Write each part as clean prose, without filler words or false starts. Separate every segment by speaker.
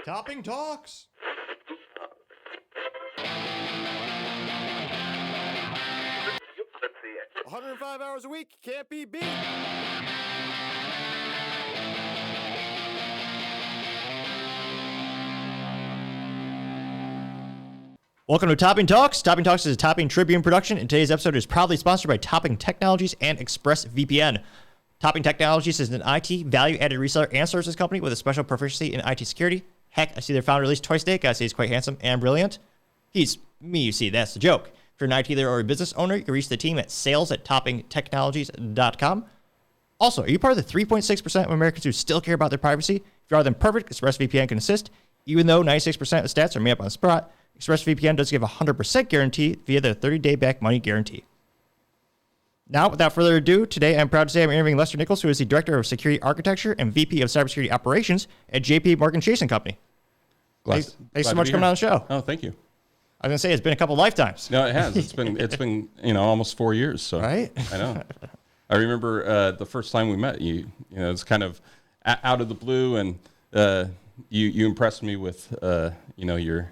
Speaker 1: Topping Talks. 105 hours a week, can't be beat. Welcome to Topping Talks. Topping Talks is a Topping Tribune production, and today's episode is proudly sponsored by Topping Technologies and ExpressVPN. Topping Technologies is an IT value-added reseller and services company with a special proficiency in IT security. Heck, I see their founder released twice a day. Gotta say he's quite handsome and brilliant. He's me, you see, that's the joke. If you're an IT leader or a business owner, you can reach the team at sales@toppingtechnologies.com. Also, are you part of the 3.6% of Americans who still care about their privacy? If you are, then perfect. ExpressVPN can assist. Even though 96% of stats are made up on the spot, ExpressVPN does give a 100% guarantee via their 30-day back money guarantee. Now, without further ado, today I'm proud to say I'm interviewing Lester Nichols, who is the Director of Security Architecture and VP of Cybersecurity Operations at JPMorgan Chase & Company. Thanks so much for coming on the show.
Speaker 2: Oh, thank you.
Speaker 1: I was going to say, it's been a couple lifetimes.
Speaker 2: No, it has. It's been almost 4 years. So
Speaker 1: right?
Speaker 2: I know. I remember the first time we met. You know, it's kind of out of the blue, and you impressed me with your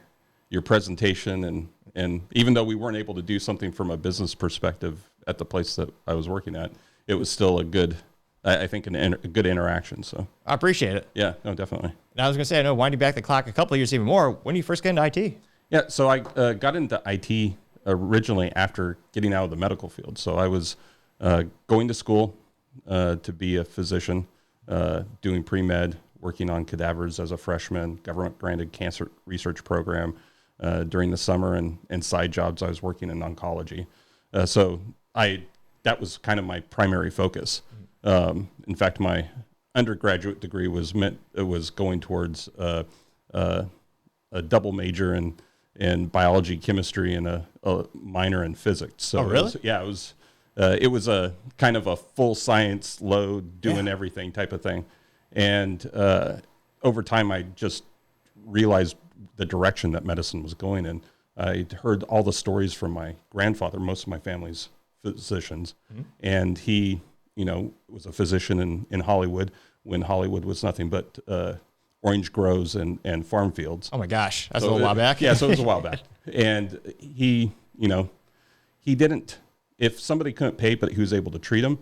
Speaker 2: presentation, and even though we weren't able to do something from a business perspective at the place that I was working at, it was still a good, I think, a good interaction. So
Speaker 1: I appreciate it.
Speaker 2: Yeah, no, definitely.
Speaker 1: And I was going to say, I know, winding back the clock a couple of years even more, when did you first get into IT?
Speaker 2: Yeah, so I got into IT originally after getting out of the medical field. So I was going to school to be a physician, doing pre-med, working on cadavers as a freshman, government-granted cancer research program during the summer, and side jobs I was working in oncology. So that was kind of my primary focus. In fact, my undergraduate degree was going towards a double major in biology, chemistry, and a minor in physics. So
Speaker 1: really?
Speaker 2: It was a kind of a full science load, doing everything type of thing. And over time, I just realized the direction that medicine was going in. I heard all the stories from my grandfather, most of my family's physicians, and he, was a physician in Hollywood when Hollywood was nothing but orange groves and farm fields.
Speaker 1: Oh my gosh, that's a little while back.
Speaker 2: Yeah, so it was a while back. And he didn't, if somebody couldn't pay, but he was able to treat them,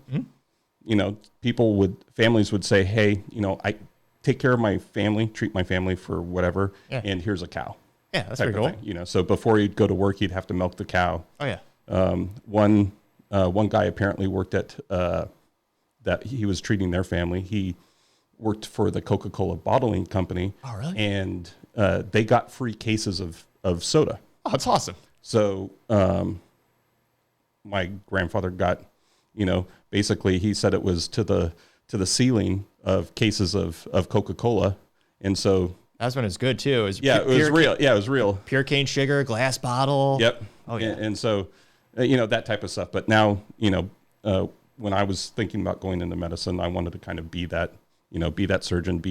Speaker 2: families would say, hey, I take care of my family, treat my family for whatever, and here's a cow.
Speaker 1: Yeah, that's pretty cool.
Speaker 2: So before he'd go to work, he'd have to milk the cow.
Speaker 1: Oh yeah.
Speaker 2: One guy apparently worked at that he was treating their family. He worked for the Coca-Cola bottling company. Oh, really? And they got free cases of soda.
Speaker 1: Oh, that's awesome.
Speaker 2: So my grandfather got, basically he said it was to the ceiling of cases of Coca-Cola, and so.
Speaker 1: That's when it's good too.
Speaker 2: It was real. Yeah, it was real.
Speaker 1: Pure cane sugar, glass bottle.
Speaker 2: Yep.
Speaker 1: Oh yeah.
Speaker 2: And so, that type of stuff. But now, when I was thinking about going into medicine, I wanted to kind of be that, be that surgeon,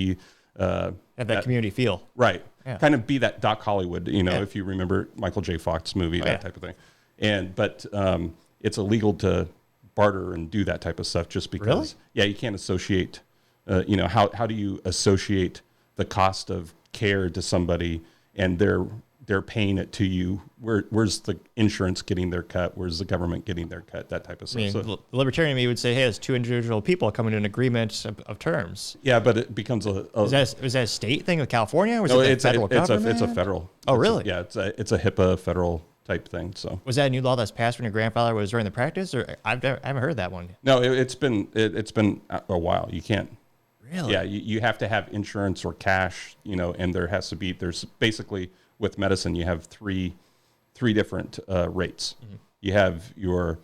Speaker 2: have
Speaker 1: that community feel.
Speaker 2: Right. Yeah. Kind of be that Doc Hollywood, if you remember Michael J. Fox movie, type of thing. But it's illegal to barter and do that type of stuff just because.
Speaker 1: Really?
Speaker 2: Yeah, you can't associate. How do you associate the cost of care to somebody and they're paying it to you? Where's the insurance getting their cut? Where's the government getting their cut? That type of stuff.
Speaker 1: The libertarian me would say, hey, it's two individual people coming to an agreement of terms.
Speaker 2: Yeah, but it becomes is
Speaker 1: that a state thing with California? Or is
Speaker 2: it's
Speaker 1: federal government?
Speaker 2: It's a federal.
Speaker 1: Oh, really?
Speaker 2: It's a HIPAA federal type thing. So
Speaker 1: was that a new law that's passed when your grandfather was during the practice, or I haven't heard that one?
Speaker 2: No, it's been a while. You can't.
Speaker 1: Really?
Speaker 2: Yeah, you have to have insurance or cash, and there's basically with medicine, you have three different rates. Mm-hmm. You have your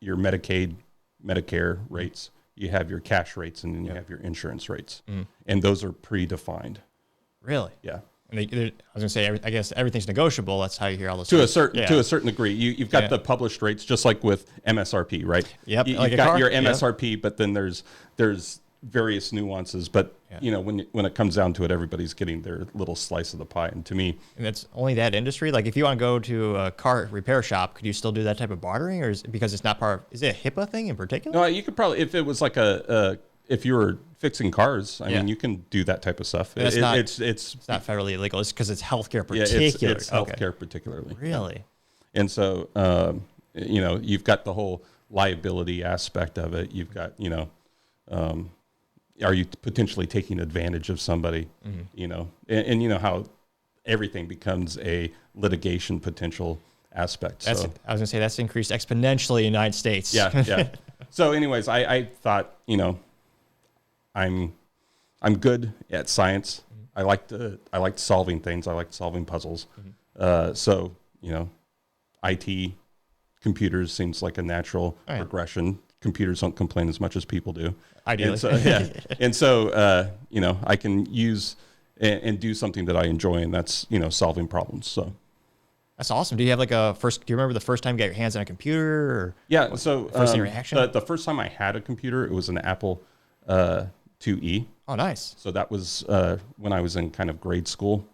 Speaker 2: Medicaid, Medicare rates, you have your cash rates, and then you have your insurance rates. Mm-hmm. And those are predefined.
Speaker 1: Really?
Speaker 2: Yeah.
Speaker 1: And I was going to say, I guess everything's negotiable. That's how you hear all this.
Speaker 2: To a certain degree, you've got the published rates, just like with MSRP, right?
Speaker 1: Yep.
Speaker 2: You've got your MSRP, but then there's various nuances. But when it comes down to it, everybody's getting their little slice of the pie. And to me,
Speaker 1: and it's only that industry. Like if you want to go to a car repair shop, could you still do that type of bartering, or because it's not part? Is it a HIPAA thing in particular?
Speaker 2: No, you could probably, if it was like a if you were fixing cars, I
Speaker 1: Yeah.
Speaker 2: mean, you can do that type of stuff.
Speaker 1: It's
Speaker 2: It's
Speaker 1: not federally illegal. It's because it's healthcare
Speaker 2: yeah,
Speaker 1: particular.
Speaker 2: it's healthcare particularly.
Speaker 1: Really?
Speaker 2: And so, you know, you've got the whole liability aspect of it. You've got, you know, are you potentially taking advantage of somebody, you know, and you know how everything becomes a litigation potential aspect.
Speaker 1: I was going to say that's increased exponentially in the United States.
Speaker 2: Yeah. So anyways, I thought, you know, I'm good at science. I liked solving things. I liked solving puzzles. So, you know, IT, computers seems like a natural progression. Computers don't complain as much as people do.
Speaker 1: Ideally.
Speaker 2: And so, and so, you know, I can use and do something that I enjoy, and that's, you know, solving problems. So
Speaker 1: that's awesome. Do you have like do you remember the first time you got your hands on a computer? Or
Speaker 2: yeah. So
Speaker 1: first interaction?
Speaker 2: The first time I had a computer, it was an Apple IIe.
Speaker 1: Oh, nice.
Speaker 2: So that was when I was in kind of grade school.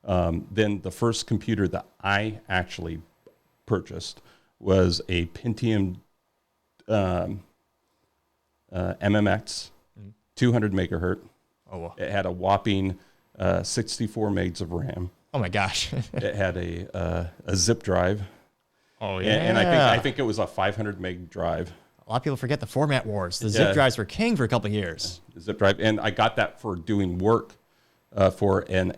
Speaker 2: Then the first computer that I actually purchased was a Pentium MMX, 200 megahertz.
Speaker 1: Oh, wow.
Speaker 2: It had a whopping 64 megs of RAM.
Speaker 1: Oh my gosh.
Speaker 2: It had a zip drive.
Speaker 1: Oh yeah.
Speaker 2: And I think it was a 500 meg drive.
Speaker 1: A lot of people forget the format wars. The zip drives were king for a couple of years.
Speaker 2: Zip drive, and I got that for doing work for an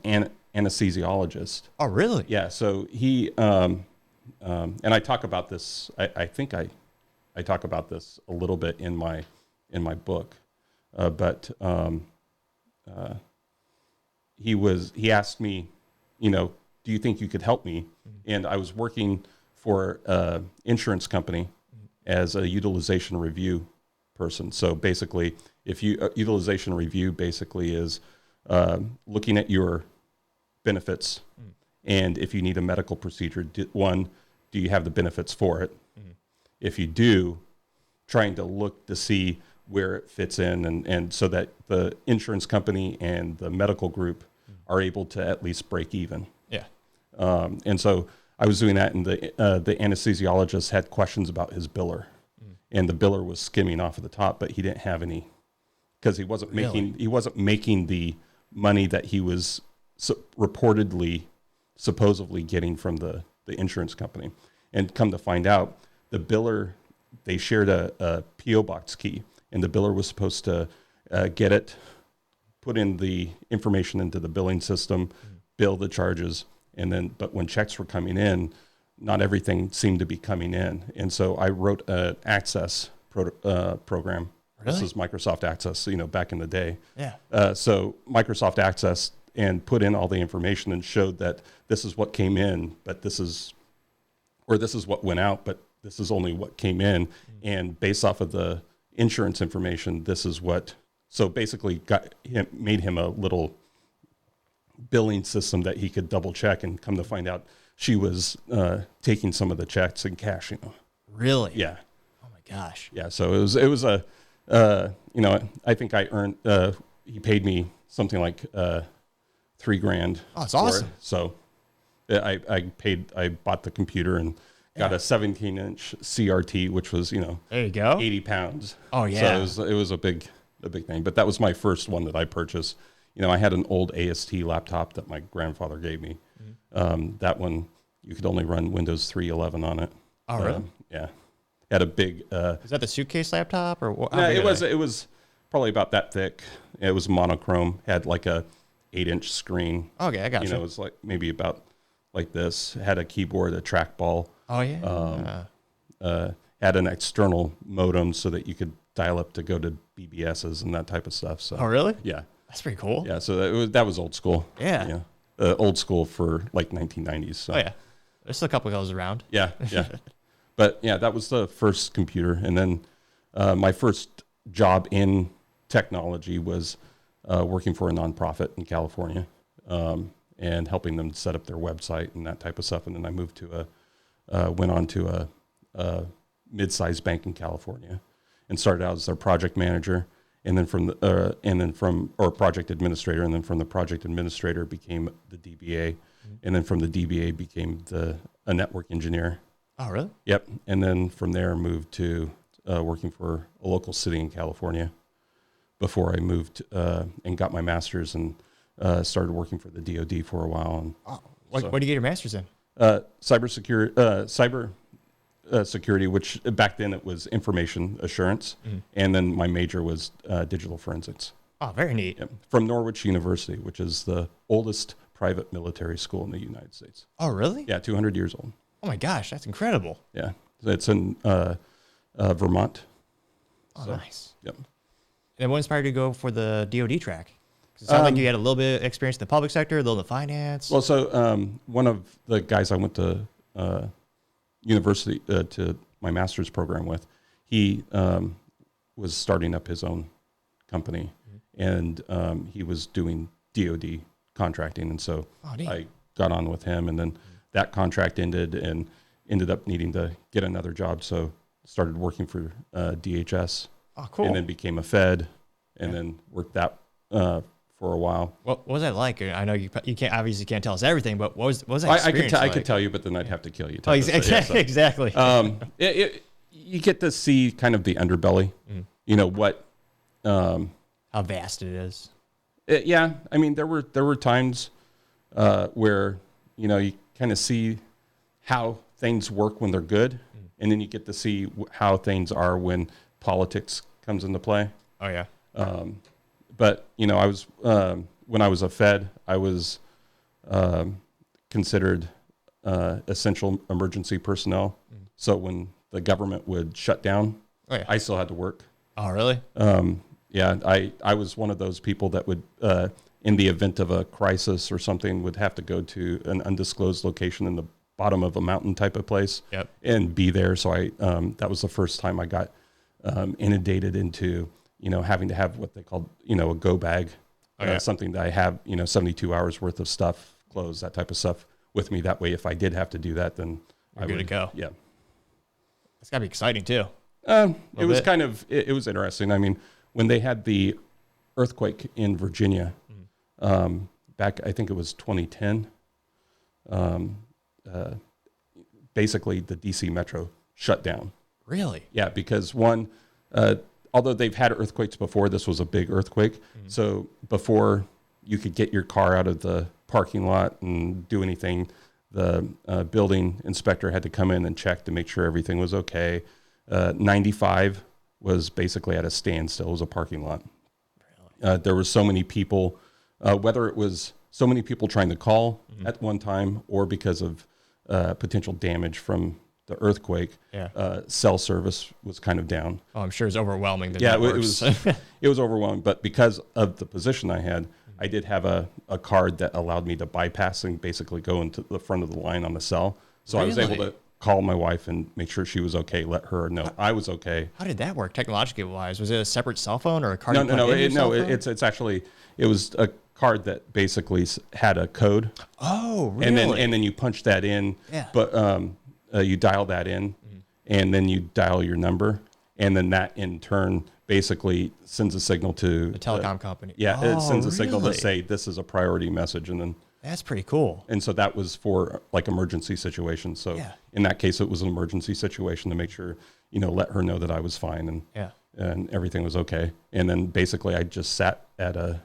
Speaker 2: anesthesiologist.
Speaker 1: Oh really?
Speaker 2: Yeah. So he and I talk about this. I think I talk about this a little bit in my book, but he asked me, you know, do you think you could help me? And I was working for an insurance company as a utilization review person. So basically, if you utilization review basically is looking at your benefits, and if you need a medical procedure, do you have the benefits for it? If you do, trying to look to see where it fits in, and so that the insurance company and the medical group are able to at least break even.
Speaker 1: Yeah.
Speaker 2: And so I was doing that, and the anesthesiologist had questions about his biller, and the biller was skimming off of the top, but he didn't have any, because he wasn't making the money that he was supposedly getting from the insurance company. And come to find out, the biller, they shared a PO box key, and the biller was supposed to get it, put in the information into the billing system, bill the charges, and then, but when checks were coming in, not everything seemed to be coming in. And so I wrote an Access program.
Speaker 1: Really?
Speaker 2: This is Microsoft Access, you know, back in the day.
Speaker 1: Yeah.
Speaker 2: So Microsoft Access, and put in all the information and showed that this is what came in, but this is what went out, but this is only what came in. And based off of the insurance information, this is what, so basically made him a little billing system that he could double check, and come to find out she was taking some of the checks and cash, you know.
Speaker 1: Really?
Speaker 2: Yeah.
Speaker 1: Oh my gosh.
Speaker 2: Yeah. So it was a, you know, I think I earned, he paid me something like $3,000.
Speaker 1: Oh, that's awesome.
Speaker 2: So I bought the computer and got a 17-inch CRT, which was, you know,
Speaker 1: there you go,
Speaker 2: 80 pounds.
Speaker 1: Oh yeah.
Speaker 2: So it was a big thing, but that was my first one that I purchased. You know, I had an old AST laptop that my grandfather gave me. That one, you could only run Windows 3.11 on it.
Speaker 1: Oh really?
Speaker 2: Yeah. Had a big.
Speaker 1: Is that the suitcase laptop or what?
Speaker 2: No, it was probably about that thick. It was monochrome. Had like a 8-inch screen.
Speaker 1: Okay, I got you.
Speaker 2: You know, it was like maybe about like this. Had a keyboard, a trackball.
Speaker 1: Oh yeah.
Speaker 2: Had an external modem so that you could dial up to go to BBSs and that type of stuff. So.
Speaker 1: Oh really?
Speaker 2: Yeah.
Speaker 1: That's pretty cool.
Speaker 2: Yeah. So that was old school.
Speaker 1: Yeah.
Speaker 2: Old school for like 1990s. So.
Speaker 1: Oh yeah. There's still a couple of those around.
Speaker 2: Yeah. But yeah, that was the first computer. And then my first job in technology was working for a nonprofit in California, and helping them set up their website and that type of stuff. And then I moved to went on to a mid-sized bank in California, and started out as their project manager, and then from project administrator, and then from the project administrator became the DBA, and then from the DBA became a network engineer.
Speaker 1: Oh, really?
Speaker 2: Yep. And then from there moved to working for a local city in California. before I moved and got my master's and started working for the DoD for a while. And
Speaker 1: what did you get your master's in?
Speaker 2: Cyber security, which back then it was information assurance, and then my major was digital forensics.
Speaker 1: Oh, very neat.
Speaker 2: Yeah. From Norwich University, which is the oldest private military school in the United States.
Speaker 1: Oh, really?
Speaker 2: Yeah, 200 years old.
Speaker 1: Oh my gosh, that's incredible.
Speaker 2: Yeah, it's in Vermont.
Speaker 1: Oh, so, nice.
Speaker 2: Yep.
Speaker 1: And what inspired you to go for the DoD track? 'Cause it sounds like you had a little bit of experience in the public sector, a little in the finance.
Speaker 2: Well, so one of the guys I went to university to my master's program with, he was starting up his own company, and he was doing DoD contracting, and so I got on with him, and then that contract ended and ended up needing to get another job, so started working for DHS.
Speaker 1: Oh, cool.
Speaker 2: And then became a Fed, and then worked that for a while.
Speaker 1: What was that like? I know you can't obviously can't tell us everything, but what was that experience
Speaker 2: I could tell you, but then I'd have to kill you.
Speaker 1: Oh, exactly. Exactly.
Speaker 2: You get to see kind of the underbelly. You know what?
Speaker 1: How vast it is.
Speaker 2: Yeah, I mean there were times where you kind of see how things work when they're good, and then you get to see how things are when politics comes into play.
Speaker 1: Oh yeah.
Speaker 2: But I was when I was a Fed, I was considered essential emergency personnel. So when the government would shut down, I still had to work.
Speaker 1: Oh really?
Speaker 2: Yeah, I was one of those people that would, in the event of a crisis or something, would have to go to an undisclosed location in the bottom of a mountain type of place and be there. So that was the first time I got inundated into having to have what they called a go bag, something that I have 72 hours worth of stuff, clothes, that type of stuff with me. That way, if I did have to do that, then
Speaker 1: I'm good to go.
Speaker 2: Yeah,
Speaker 1: it's gotta be exciting too.
Speaker 2: It was kind of it was interesting. I mean, when they had the earthquake in Virginia back, I think it was 2010. Basically, the DC Metro shut down.
Speaker 1: Really?
Speaker 2: Yeah, because although they've had earthquakes before, this was a big earthquake. So before you could get your car out of the parking lot and do anything, the building inspector had to come in and check to make sure everything was okay. 95 was basically at a standstill. It was a parking lot. Really? There were so many people, whether it was so many people trying to call at one time or because of potential damage from the earthquake, cell service was kind of down.
Speaker 1: Oh, I'm sure it's overwhelming.
Speaker 2: It was it was overwhelming. But because of the position I had, I did have a card that allowed me to bypass and basically go into the front of the line on the cell. So I was able to call my wife and make sure she was okay, let her know I was okay.
Speaker 1: How did that work technologically wise? Was it a separate cell phone or a card?
Speaker 2: No. It's actually, it was a card that basically had a code.
Speaker 1: Oh, really?
Speaker 2: And then you punch that in. Yeah. But you dial that in, and then you dial your number, and then that in turn basically sends a signal to
Speaker 1: the telecom company.
Speaker 2: Yeah, it sends a signal to say this is a priority message, and then
Speaker 1: that's pretty cool.
Speaker 2: And so that was for like emergency situations. So in that case, it was an emergency situation to make sure let her know that I was fine and everything was okay. And then basically, I just sat at a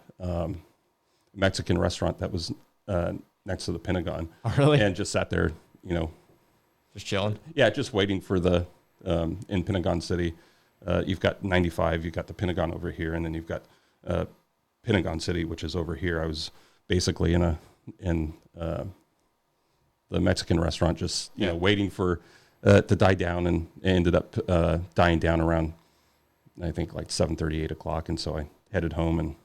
Speaker 2: Mexican restaurant that was next to the Pentagon.
Speaker 1: Oh, really?
Speaker 2: And just sat there,
Speaker 1: just chilling.
Speaker 2: Yeah, just waiting for the in Pentagon City. You've got 95, you've got the Pentagon over here, and then you've got Pentagon City, which is over here. I was basically in the Mexican restaurant, just waiting for to die down, and ended up dying down around I think like 7:30, 8 o'clock, and so I headed home and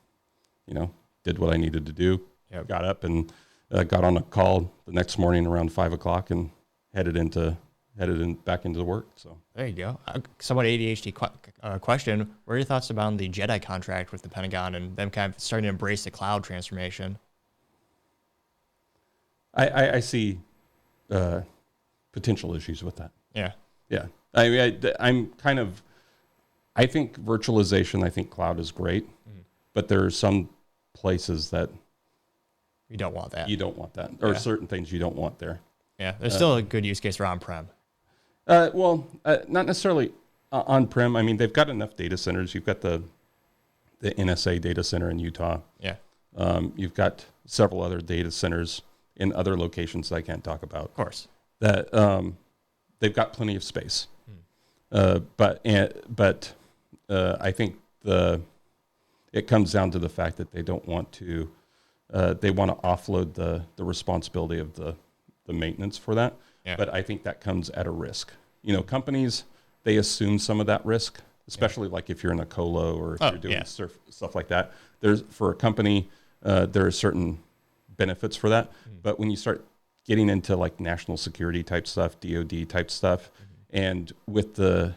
Speaker 2: did what I needed to do. Got up and got on a call the next morning around 5 o'clock and headed back into the work. So
Speaker 1: there you go. Somewhat ADHD question. What are your thoughts about the JEDI contract with the Pentagon and them kind of starting to embrace the cloud transformation?
Speaker 2: I see potential issues with that. Yeah. I mean, I think virtualization, I think cloud is great, but there are some places that
Speaker 1: you don't want that.
Speaker 2: Or certain things you don't want there.
Speaker 1: Yeah, there's still a good use case for on-prem.
Speaker 2: Not necessarily on-prem. I mean, they've got enough data centers. You've got the the NSA data center in Utah.
Speaker 1: Yeah.
Speaker 2: You've got several other data centers in other locations that I can't talk about.
Speaker 1: Of course.
Speaker 2: That they've got plenty of space. But I think it comes down to the fact that they don't want to. They want to offload the responsibility of the maintenance for that.
Speaker 1: Yeah.
Speaker 2: But I think that comes at a risk. Companies, they assume some of that risk, especially like if you're in a colo or if you're doing stuff like that. For a company, there are certain benefits for that. But when you start getting into like national security type stuff, DoD type stuff, and with the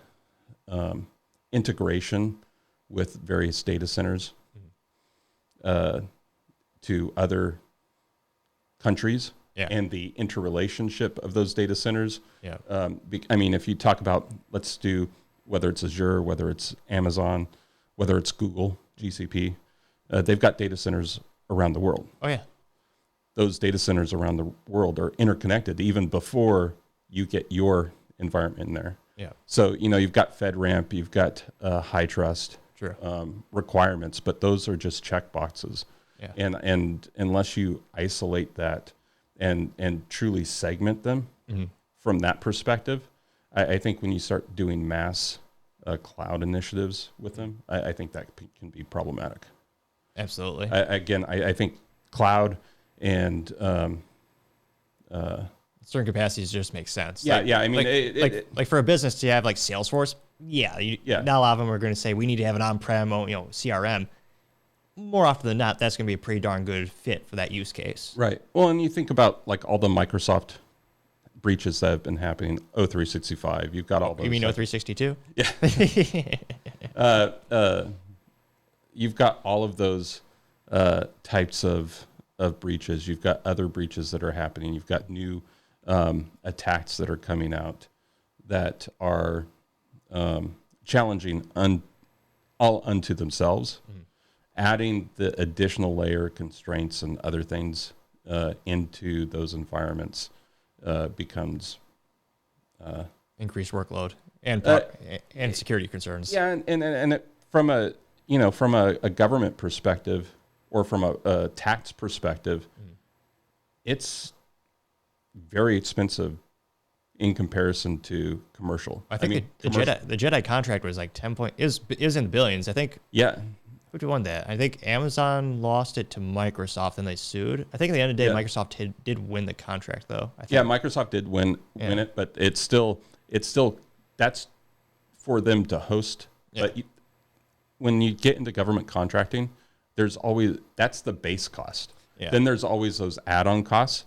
Speaker 2: integration with various data centers to other countries and the interrelationship of those data centers.
Speaker 1: Yeah.
Speaker 2: If you talk about, let's do, whether it's Azure, whether it's Amazon, whether it's Google, GCP, they've got data centers around the world.
Speaker 1: Oh, yeah.
Speaker 2: Those data centers around the world are interconnected even before you get your environment in there.
Speaker 1: Yeah.
Speaker 2: So, you've got FedRAMP, you've got high trust requirements, but those are just check boxes.
Speaker 1: Yeah.
Speaker 2: And unless you isolate that and truly segment them from that perspective, I think when you start doing mass cloud initiatives with them, I think that can be problematic.
Speaker 1: Absolutely.
Speaker 2: I think cloud and
Speaker 1: certain capacities just make sense.
Speaker 2: Like
Speaker 1: for a business to have like Salesforce, not a lot of them are going to say we need to have an on-prem, CRM. More often than not, that's going to be a pretty darn good fit for that use case.
Speaker 2: Right. Well, and you think about like all the Microsoft breaches that have been happening. O365, you've got all those.
Speaker 1: You mean O362?
Speaker 2: Yeah. You've got all of those types of breaches. You've got other breaches that are happening. You've got new attacks that are coming out that are challenging all unto themselves. Adding the additional layer constraints and other things into those environments becomes
Speaker 1: increased workload and security concerns.
Speaker 2: Yeah, and from a government perspective or from a tax perspective, it's very expensive in comparison to commercial.
Speaker 1: I think the Jedi contract was like 10 point is in the billions. I think.
Speaker 2: Yeah.
Speaker 1: Who won that? I think Amazon lost it to Microsoft and they sued. I think at the end of the day, Microsoft did win the contract though. I think.
Speaker 2: Yeah, Microsoft did win it, but it's still that's for them to host. Yeah. But when you get into government contracting, that's the base cost. Yeah. Then there's always those add-on costs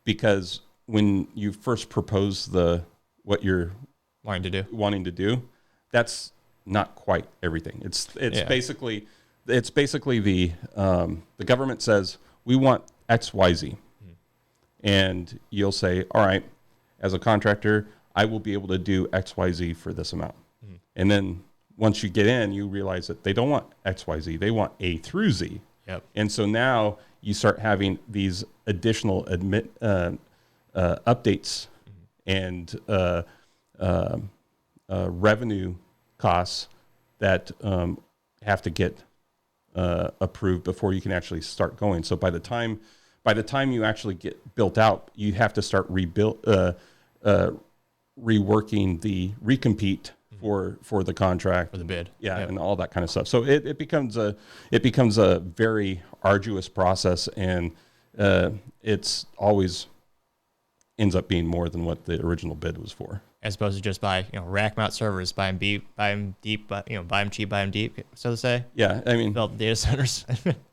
Speaker 2: because when you first propose what you're wanting to do, that's not quite everything. It's basically the government says we want XYZ, and you'll say, all right, as a contractor, I will be able to do XYZ for this amount, and then once you get in, you realize that they don't want XYZ, they want A through Z.
Speaker 1: Yep.
Speaker 2: And so now you start having these additional updates and revenue costs that have to get approved before you can actually start going. So by the time you actually get built out, you have to start reworking the recompete for the contract,
Speaker 1: for the bid,
Speaker 2: and all that kind of stuff. So it becomes a very arduous process, and it's always ends up being more than what the original bid was for.
Speaker 1: As opposed to just buy, rack mount servers, buy them deep, buy them cheap, buy them deep, so to say.
Speaker 2: Yeah, I mean,
Speaker 1: build data centers.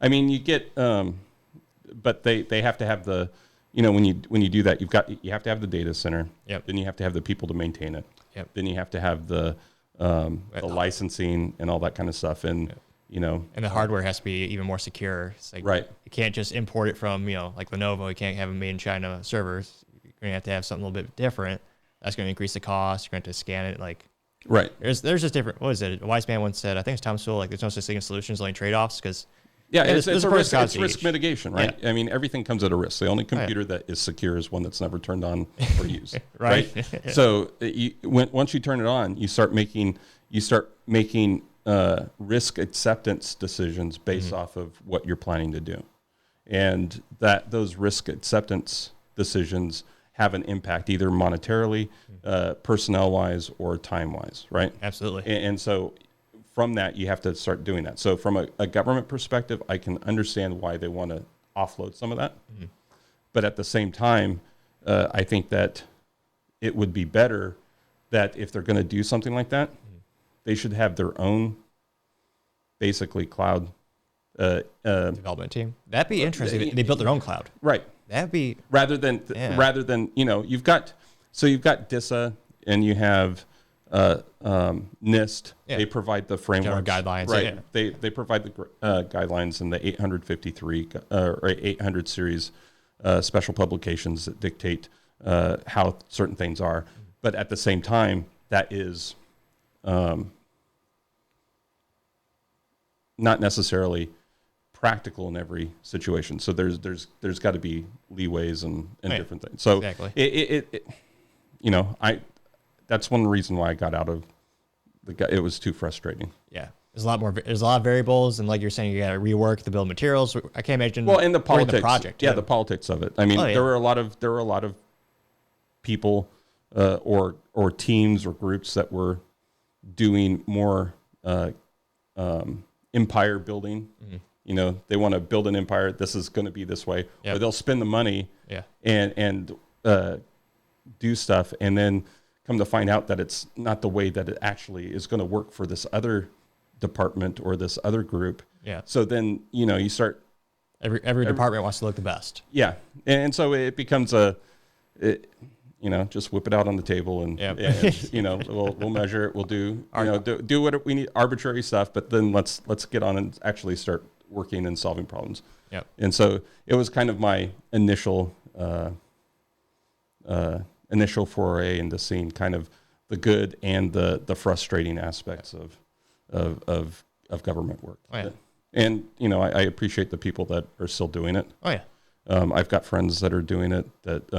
Speaker 2: I mean, you get, but they have to have the, when you do that, you have to have the data center.
Speaker 1: Yep.
Speaker 2: Then you have to have the people to maintain it.
Speaker 1: Yep.
Speaker 2: Then you have to have the licensing and all that kind of stuff, and
Speaker 1: and the hardware has to be even more secure. It's like,
Speaker 2: right.
Speaker 1: You can't just import it from like Lenovo. You can't have a made in China servers. You're gonna have to have something a little bit different. That's going to increase the cost. You're going to have to scan it. Like,
Speaker 2: right.
Speaker 1: There's just different. What is it? A wise man once said, I think it's Tom Sewell, like, there's no such thing as solutions, only trade-offs. Because
Speaker 2: it's a risk. It's risk mitigation, right? Yeah. I mean, everything comes at a risk. The only computer that is secure is one that's never turned on or used.
Speaker 1: Right.
Speaker 2: So once you turn it on, you start making risk acceptance decisions based off of what you're planning to do, and that those risk acceptance decisions have an impact either monetarily, personnel-wise, or time-wise, right?
Speaker 1: Absolutely.
Speaker 2: And so from that, you have to start doing that. So from a government perspective, I can understand why they want to offload some of that. But at the same time, I think that it would be better that if they're going to do something like that, they should have their own basically cloud
Speaker 1: development team. That'd be interesting. They built their own cloud.
Speaker 2: Right.
Speaker 1: That'd be
Speaker 2: rather than you've got DISA and you have NIST.
Speaker 1: Yeah.
Speaker 2: They provide the framework
Speaker 1: guidelines,
Speaker 2: right?
Speaker 1: Yeah.
Speaker 2: They provide the guidelines and the 853 or 800 series special publications that dictate how certain things are. But at the same time, that is not necessarily practical in every situation. So there's got to be leeways and
Speaker 1: Right.
Speaker 2: different things. So
Speaker 1: Exactly.
Speaker 2: that's one reason why I got out of it was too frustrating.
Speaker 1: Yeah. There's a lot of variables, and like you're saying, you got to rework the bill of materials. I can't imagine.
Speaker 2: Well, and the
Speaker 1: during
Speaker 2: politics,
Speaker 1: the project.
Speaker 2: yeah,
Speaker 1: too.
Speaker 2: the politics of it. I mean,
Speaker 1: Oh, yeah.
Speaker 2: there were a lot of people or teams or groups that were doing more empire building. They want to build an empire. This is going to be this way,
Speaker 1: Yep.
Speaker 2: or they'll spend the money
Speaker 1: Yeah.
Speaker 2: and do stuff, and then come to find out that it's not the way that it actually is going to work for this other department or this other group.
Speaker 1: Yeah.
Speaker 2: So then you start.
Speaker 1: Every department wants to look the best.
Speaker 2: Yeah, and so it becomes just whip it out on the table and,
Speaker 1: Yep.
Speaker 2: and we'll measure it. We'll do what we need, arbitrary stuff, but then let's get on and actually start working and solving problems.
Speaker 1: Yep.
Speaker 2: And so it was kind of my initial foray into seeing kind of the good and the frustrating aspects of government work.
Speaker 1: Oh, yeah.
Speaker 2: And I appreciate the people that are still doing it.
Speaker 1: Oh yeah.
Speaker 2: I've got friends that are doing it that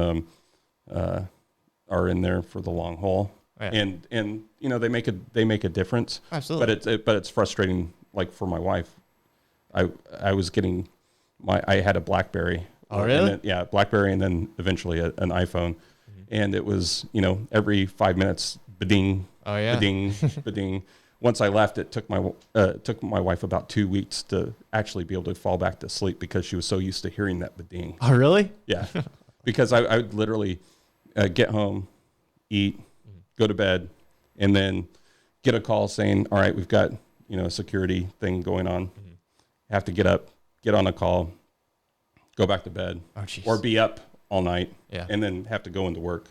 Speaker 2: are in there for the long haul,
Speaker 1: Yeah.
Speaker 2: and they make a difference.
Speaker 1: Absolutely.
Speaker 2: But it's frustrating. Like for my wife, I was getting I had a BlackBerry.
Speaker 1: Oh really?
Speaker 2: And then, BlackBerry, and then eventually an iPhone, and it was every 5 minutes, ba-ding,
Speaker 1: Oh yeah.
Speaker 2: ba-ding, ba-ding. Once I left, it took my wife about 2 weeks to actually be able to fall back to sleep because she was so used to hearing that ba-ding.
Speaker 1: Oh really?
Speaker 2: Yeah, because I would literally get home, eat, go to bed, and then get a call saying, all right, we've got a security thing going on. Have to get up, get on a call, go back to bed, or be up all night,
Speaker 1: Yeah.
Speaker 2: and then have to go into work.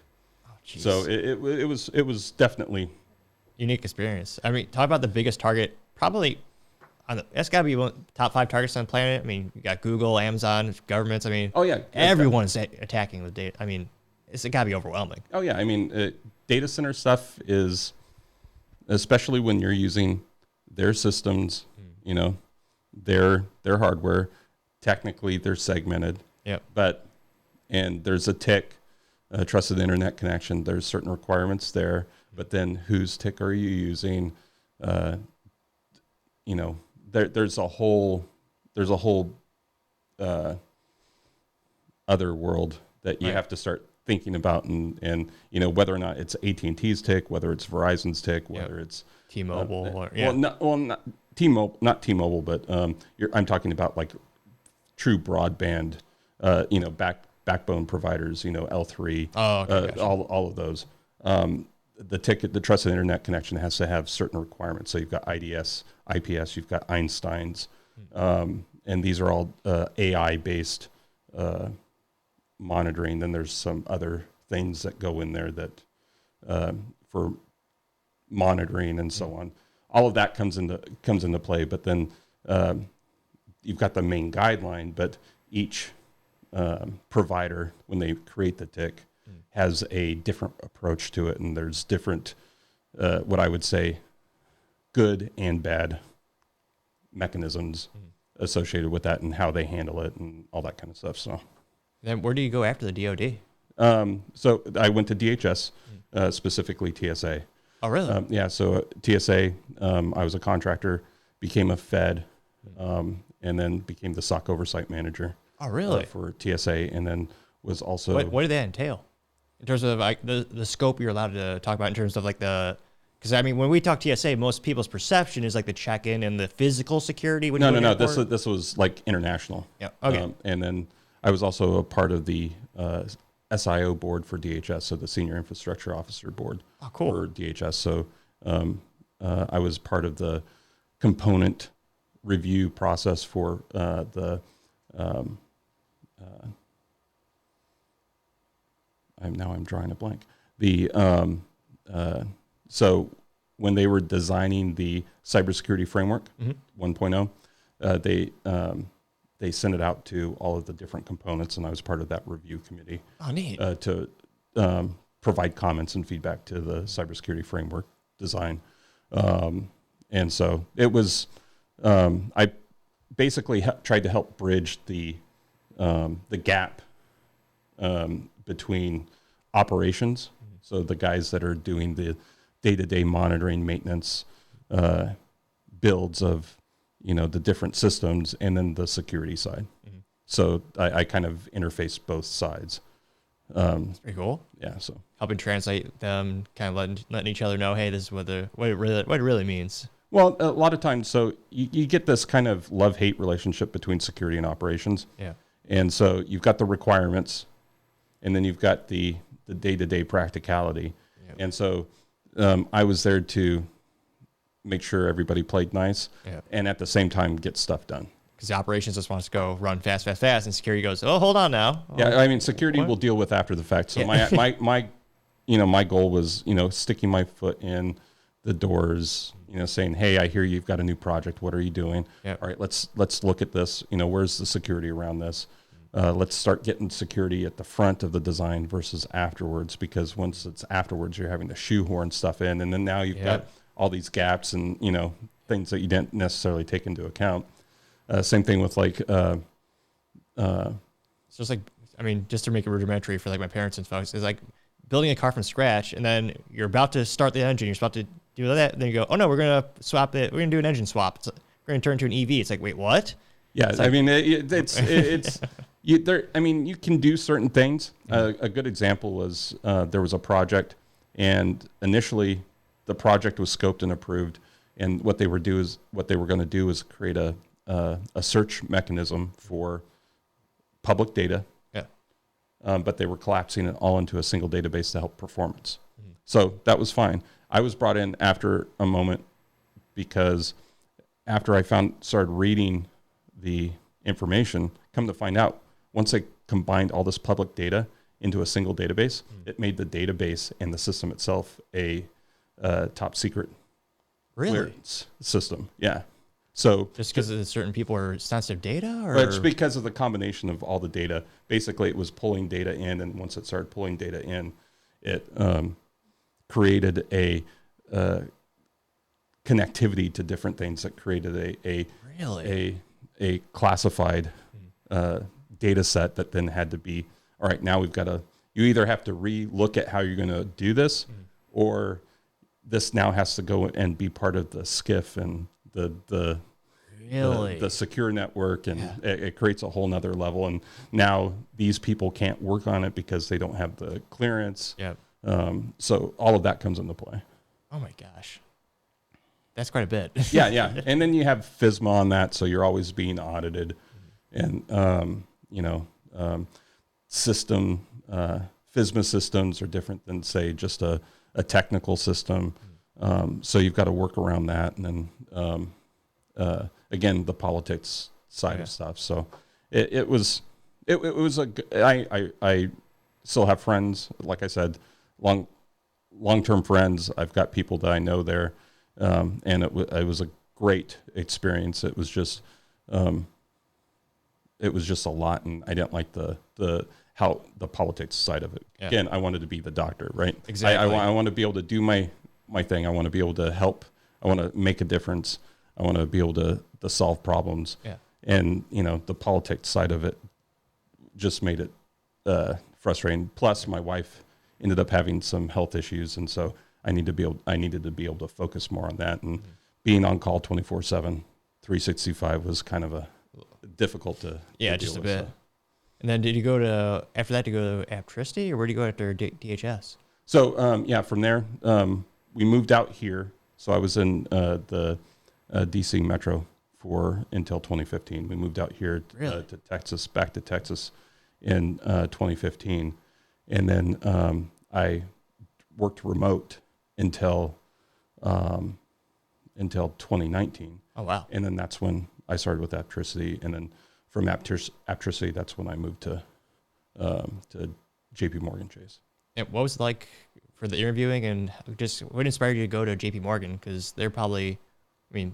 Speaker 1: Oh, jeez.
Speaker 2: So it was definitely
Speaker 1: Unique experience. I mean, talk about the biggest target. Probably, that's got to be one of the top 5 targets on the planet. I mean, you got Google, Amazon, governments. I mean,
Speaker 2: oh yeah,
Speaker 1: everyone's attacking with data. I mean, it's got to be overwhelming.
Speaker 2: Oh yeah, I mean, data center stuff is, especially when you're using their systems, their hardware. Technically, they're segmented.
Speaker 1: Yep.
Speaker 2: And there's a TIC, a trusted internet connection. There's certain requirements there, but then whose TIC are you using? There's a whole other world that you
Speaker 1: Right.
Speaker 2: have to start thinking about, and whether or not it's AT&T's TIC, whether it's Verizon's TIC, whether it's
Speaker 1: T-Mobile.
Speaker 2: not T-Mobile, but I'm talking about like true broadband, backbone providers, L3,
Speaker 1: Oh, okay, gotcha.
Speaker 2: all of those. The trusted internet connection has to have certain requirements. So you've got IDS, IPS, you've got Einstein's, and these are all AI-based monitoring. Then there's some other things that go in there that for monitoring and so on. All of that comes into play. But then you've got the main guideline, but each provider, when they create the TIC, has a different approach to it, and there's different, what I would say, good and bad mechanisms associated with that, and how they handle it, and all that kind of stuff. So,
Speaker 1: Then where do you go after the DoD?
Speaker 2: so I went to DHS, specifically TSA.
Speaker 1: Oh, really?
Speaker 2: Yeah. So TSA, I was a contractor, became a Fed, and then became the SOC oversight manager.
Speaker 1: Oh, really?
Speaker 2: For TSA, and then was also
Speaker 1: What did that entail in terms of like the scope you're allowed to talk about in terms of like because I mean, when we talk TSA, most people's perception is like the check-in and the physical security. When
Speaker 2: no. This was like international.
Speaker 1: Yeah. Okay.
Speaker 2: And then I was also a part of the SIO board for DHS, so the Senior Infrastructure Officer Board for DHS. So I was part of the component review process for I'm drawing a blank. So when they were designing the cybersecurity framework 1.0, they sent it out to all of the different components, and I was part of that review committee.
Speaker 1: Oh, neat.
Speaker 2: To provide comments and feedback to the cybersecurity framework design. And so it was, I basically tried to help bridge the gap between operations. So the guys that are doing the day-to-day monitoring, maintenance, builds of, the different systems, and then the security side. So I kind of interface both sides.
Speaker 1: That's pretty cool.
Speaker 2: Yeah. So
Speaker 1: helping translate them, kind of letting each other know, hey, this is what it really means.
Speaker 2: Well, a lot of times, so you get this kind of love-hate relationship between security and operations.
Speaker 1: Yeah.
Speaker 2: And so you've got the requirements, and then you've got the day-to-day practicality. Yep. And so I was there to make sure everybody played nice, and at the same time get stuff done.
Speaker 1: Because the operations just wants to go run fast, and security goes, oh, hold on now. Oh,
Speaker 2: yeah, I mean, security will deal with after the fact. So my goal was, sticking my foot in the doors, saying, hey, I hear you've got a new project. What are you doing? Yep. All right, let's look at this. Where's the security around this? Let's start getting security at the front of the design versus afterwards, because once it's afterwards, you're having to shoehorn stuff in. And then now you've got all these gaps and, things that you didn't necessarily take into account. Same thing with so
Speaker 1: it's like, I mean, just to make it rudimentary for like my parents and folks, is like building a car from scratch, and then you're about to start the engine, you're about to do that, and then you go, oh no, we're going to swap it, we're going to do an engine swap. We're going to turn to an EV. It's like, wait, what?
Speaker 2: Yeah,
Speaker 1: like,
Speaker 2: I mean, it's you can do certain things. A good example was there was a project, and initially the project was scoped and approved, and what they were going to do is create a search mechanism for public data. Yeah. But they were collapsing it all into a single database to help performance. So that was fine. I was brought in after a moment, because after I started reading the information, come to find out, once they combined all this public data into a single database, it made the database and the system itself a top secret clearance system. Yeah. So
Speaker 1: just because certain people are sensitive data, or
Speaker 2: it's because of the combination of all the data. Basically, it was pulling data in, and once it started pulling data in, it created a connectivity to different things that created a classified data set that then had to be, all right, now you either have to re-look at how you're going to do this, or this now has to go and be part of the SCIF and the secure network, and it creates a whole nother level. And now these people can't work on it because they don't have the clearance. Yeah. So all of that comes into play.
Speaker 1: Oh my gosh. That's quite a bit.
Speaker 2: Yeah. And then you have FISMA on that. So you're always being audited, and, FISMA systems are different than, say, just a technical system. So you've got to work around that. And then, again, the politics side of stuff. So it was I still have friends, like I said, long-term friends. I've got people that I know there. And it was a great experience. It was just a lot, and I didn't like how the politics side of it. Yeah. Again, I wanted to be the doctor, right?
Speaker 1: Exactly.
Speaker 2: I want to be able to do my thing. I want to be able to help. I want to make a difference. I want to be able to solve problems. Yeah. And, the politics side of it just made it frustrating. Plus, my wife ended up having some health issues, and so I needed to be able to focus more on that, and being on call 24/7, 365 was kind of a difficult to
Speaker 1: just
Speaker 2: deal
Speaker 1: a bit.
Speaker 2: with, so.
Speaker 1: And then did you go to after that to go to Aptricity, or where did you go after DHS?
Speaker 2: So from there we moved out here. So I was in the DC Metro until 2015. We moved out here to Texas, back to Texas in 2015, and then I worked remote until 2019.
Speaker 1: Oh wow!
Speaker 2: And then that's when I started with Aptricity, and then from Aptricity, that's when I moved to JPMorgan Chase.
Speaker 1: And what was it like for the interviewing, and just what inspired you to go to JPMorgan? Because they're probably, I mean,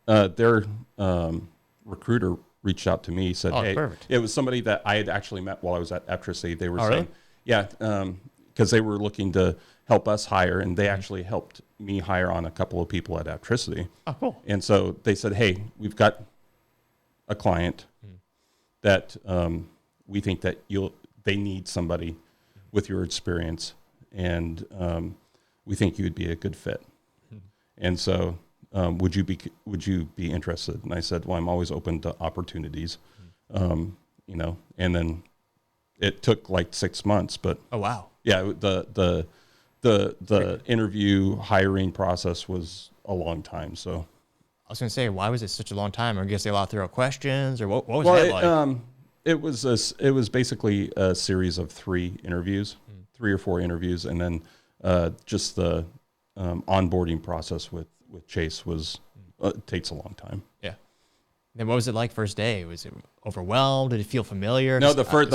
Speaker 2: their recruiter reached out to me, said, "Hey,
Speaker 1: perfect."
Speaker 2: It was somebody that I had actually met while I was at Aptricity. They were saying,
Speaker 1: really?
Speaker 2: because they were looking to help us hire, and they actually helped me hire on a couple of people at Aptricity.
Speaker 1: Oh, cool.
Speaker 2: And so they said, "Hey, we've got a client that we think that they need somebody with your experience, and we think you would be a good fit. And so would you be interested?" And I said, "Well, I'm always open to opportunities." And then it took like 6 months, but
Speaker 1: oh wow,
Speaker 2: yeah, the interview hiring process was a long time. So
Speaker 1: I was going to say, why was it such a long time? Or I guess they allowed thorough questions, or what was that like?
Speaker 2: It was basically a series of 3 or 4 interviews, and then just the onboarding process with Chase takes a long time.
Speaker 1: Yeah. Then what was it like first day? Was it overwhelmed? Did it feel familiar?
Speaker 2: No, the first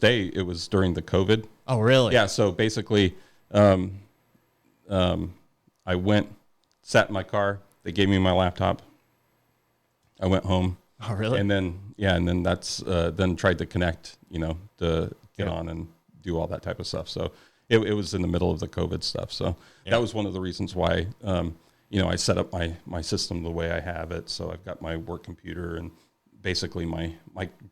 Speaker 2: day, it was during the COVID.
Speaker 1: Oh, really?
Speaker 2: Yeah. So basically, I went, sat in my car. They gave me my laptop. I went home.
Speaker 1: Oh, really?
Speaker 2: And then that's then tried to connect, to get on and do all that type of stuff. So it was in the middle of the COVID stuff. So that was one of the reasons why, I set up my system the way I have it. So I've got my work computer and basically my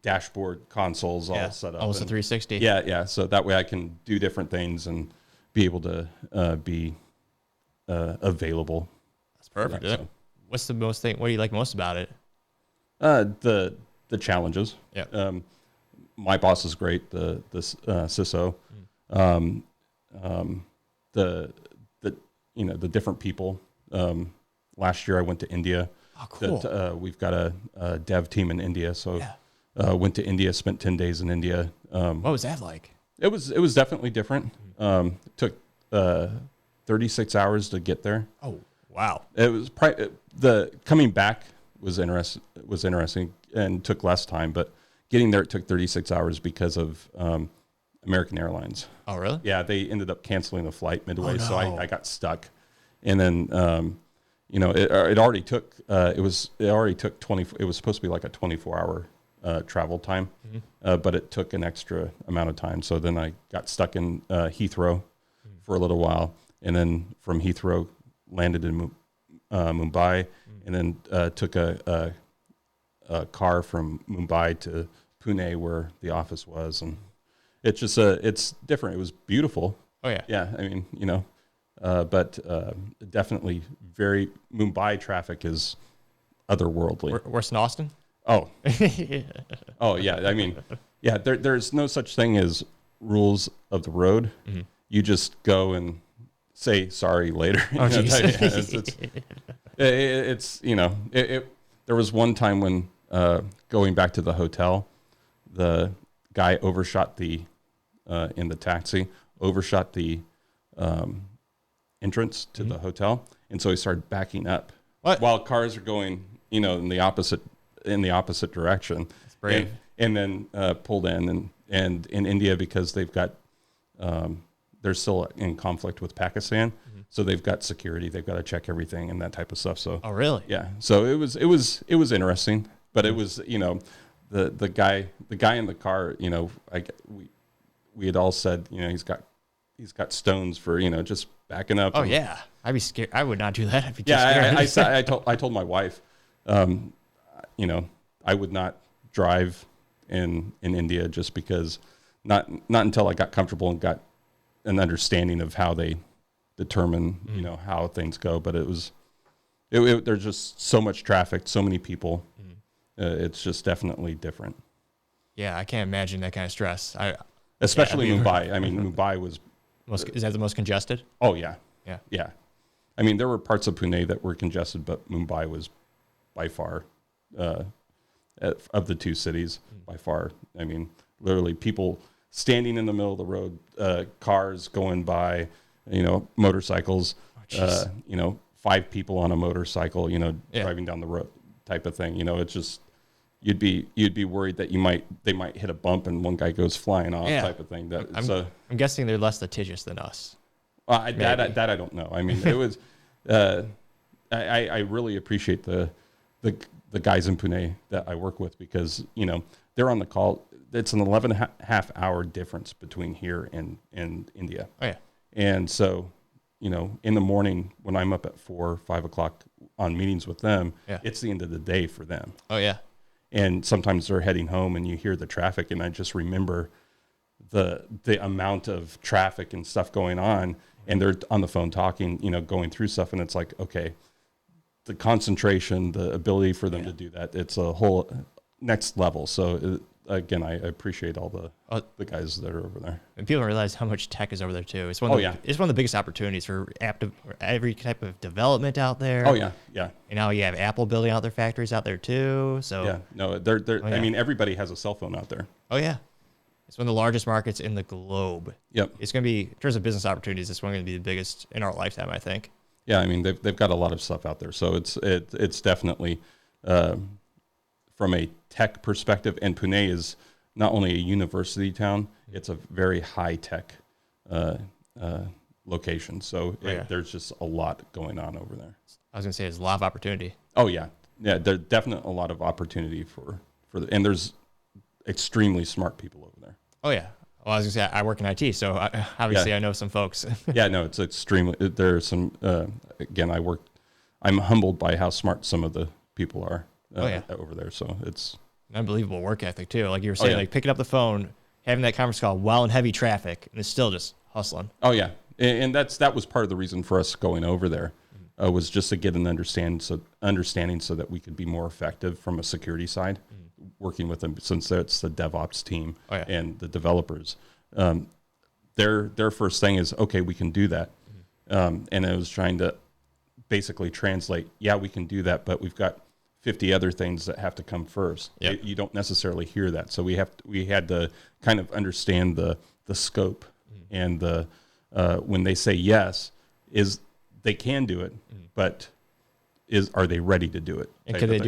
Speaker 2: dashboard consoles all set up.
Speaker 1: Almost a 360.
Speaker 2: Yeah. So that way I can do different things and be able to be available.
Speaker 1: That's perfect.
Speaker 2: So.
Speaker 1: What do you like most about it?
Speaker 2: The challenges.
Speaker 1: Yeah.
Speaker 2: My boss is great. The CISO. The different people. Last year I went to India.
Speaker 1: Oh, cool.
Speaker 2: We've got a dev team in India, so went to India, spent 10 days in India.
Speaker 1: What was that like?
Speaker 2: It was definitely different. It took 36 hours to get there.
Speaker 1: Oh, wow.
Speaker 2: It was the coming back was interesting and took less time, but getting there it took 36 hours because of American Airlines.
Speaker 1: Oh, really?
Speaker 2: Yeah, they ended up canceling the flight midway,
Speaker 1: Oh, no.
Speaker 2: so I got stuck. And then it already took 20. It was supposed to be like a 24-hour travel time, but it took an extra amount of time. So then I got stuck in Heathrow for a little while, and then from Heathrow landed in Mumbai, and then took a car from Mumbai to Pune, where the office was, and it's just it's different. It was beautiful.
Speaker 1: Oh yeah.
Speaker 2: Yeah, I mean, but definitely Mumbai traffic is otherworldly.
Speaker 1: Worse than Austin?
Speaker 2: Oh. Oh yeah. I mean, yeah. There's no such thing as rules of the road. Mm-hmm. You just go and say sorry later.
Speaker 1: Oh,
Speaker 2: There was one time when going back to the hotel, the guy overshot in the taxi, overshot the entrance to the hotel, and so he started backing up.
Speaker 1: What?
Speaker 2: While cars are going, in the opposite direction.
Speaker 1: That's brave.
Speaker 2: And then pulled in, and in India, because they've got they're still in conflict with Pakistan, so they've got security. They've got to check everything and that type of stuff. So
Speaker 1: oh, really?
Speaker 2: Yeah. So it was interesting, but it was the guy in the car. We had all said he's got stones for just backing up.
Speaker 1: Oh yeah, I'd be scared. I would not do that. I'd be too scared.
Speaker 2: I told my wife, I would not drive in India just because not until I got comfortable and got an understanding of how they determine, how things go. But there's just so much traffic, so many people. It's just definitely different.
Speaker 1: Yeah, I can't imagine that kind of stress.
Speaker 2: Especially Mumbai. I mean, Mumbai was...
Speaker 1: Is that the most congested?
Speaker 2: Oh, yeah.
Speaker 1: Yeah.
Speaker 2: Yeah. I mean, there were parts of Pune that were congested, but Mumbai was by far, of the two cities, by far. I mean, literally people standing in the middle of the road, cars going by, motorcycles, 5 people on a motorcycle, driving down the road type of thing. It's just, you'd be worried that they might hit a bump and one guy goes flying off type of thing.
Speaker 1: I'm guessing they're less litigious than us.
Speaker 2: That I don't know. I mean, it was, I really appreciate the guys in Pune that I work with, because, they're on the call. It's an 11.5 hour difference between here and India.
Speaker 1: Oh, yeah.
Speaker 2: And so, in the morning when I'm up at 4 or 5 o'clock on meetings with them, it's the end of the day for them.
Speaker 1: Oh, yeah.
Speaker 2: And sometimes they're heading home and you hear the traffic, and I just remember the amount of traffic and stuff going on, and they're on the phone talking, going through stuff. And it's like, okay, the concentration, the ability for them to do that, it's a whole next level. So again, I appreciate all the guys that are over there.
Speaker 1: And people don't realize how much tech is over there too. It's one of the biggest opportunities for every type of development out there.
Speaker 2: Oh yeah, yeah.
Speaker 1: And now you have Apple building out their factories out there too. So
Speaker 2: yeah, no, they're. I mean, everybody has a cell phone out there.
Speaker 1: Oh yeah, it's one of the largest markets in the globe.
Speaker 2: Yep.
Speaker 1: It's going to be, in terms of business opportunities, it's going to be the biggest in our lifetime, I think.
Speaker 2: Yeah, I mean, they've got a lot of stuff out there, so it's definitely from a tech perspective. And Pune is not only a university town; it's a very high tech location. So there's just a lot going on over there.
Speaker 1: I was going to say, there's a lot of opportunity.
Speaker 2: Oh yeah, there's definitely a lot of opportunity and there's extremely smart people over there.
Speaker 1: Oh yeah. Well, I was going to say, I work in IT, so obviously I know some folks.
Speaker 2: Yeah, no, it's extremely, there's some, again, I'm humbled by how smart some of the people are over there. So it's
Speaker 1: an unbelievable work ethic too. Like you were saying, like picking up the phone, having that conference call while in heavy traffic, and it's still just hustling.
Speaker 2: Oh yeah. And that was part of the reason for us going over there, was just to get an understanding so that we could be more effective from a security side. Working with them, since it's the DevOps team and the developers. Their first thing is, okay, we can do that. And I was trying to basically translate, we can do that, but we've got 50 other things that have to come first. Yep. You don't necessarily hear that. So we had to kind of understand the scope and when they say yes, is they can do it, but are they ready to do it?
Speaker 1: And can they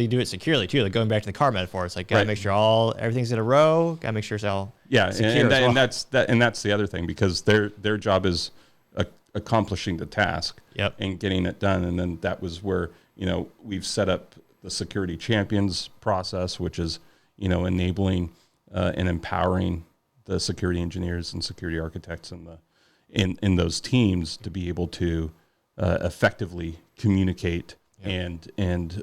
Speaker 1: do it securely too? Like going back to the car metaphor, it's like, gotta make sure everything's in a row. Gotta make sure it's all secure.
Speaker 2: And that's the other thing, because their job is accomplishing the task and getting it done. And then that was where, we've set up the security champions process, which is, enabling and empowering the security engineers and security architects in those teams to be able to effectively communicate and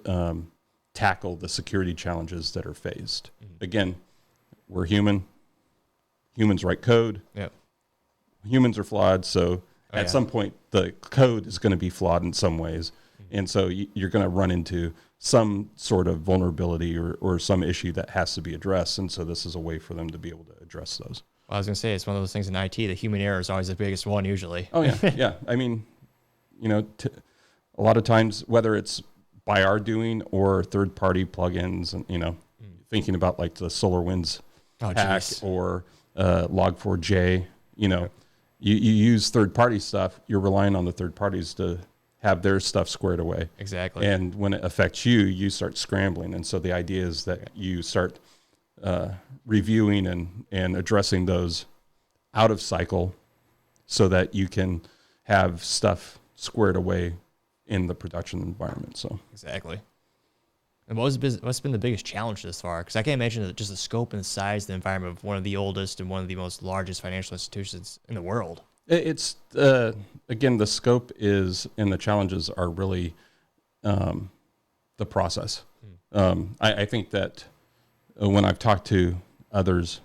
Speaker 2: tackle the security challenges that are faced. Again, we're human. Humans write code. Humans are flawed, so at some point the code is going to be flawed in some ways, and so you're going to run into some sort of vulnerability or some issue that has to be addressed, and so this is a way for them to be able to address those.
Speaker 1: Well, I was going to say, it's one of those things in IT, the human error is always the biggest one usually.
Speaker 2: Oh yeah, yeah. I mean, a lot of times, whether it's by our doing or third-party plugins, and thinking about like the SolarWinds hack or Log4j, you use third-party stuff. You're relying on the third parties to have their stuff squared away.
Speaker 1: Exactly.
Speaker 2: And when it affects you, you start scrambling. And so the idea is that you start reviewing and addressing those out of cycle, so that you can have stuff squared away in the production environment. So
Speaker 1: exactly. And what's been the biggest challenge this far? Because I can't imagine that just the scope and size of the environment of one of the oldest and one of the most largest financial institutions in the world.
Speaker 2: It's again, the scope is, and the challenges are really the process. I think that when I've talked to others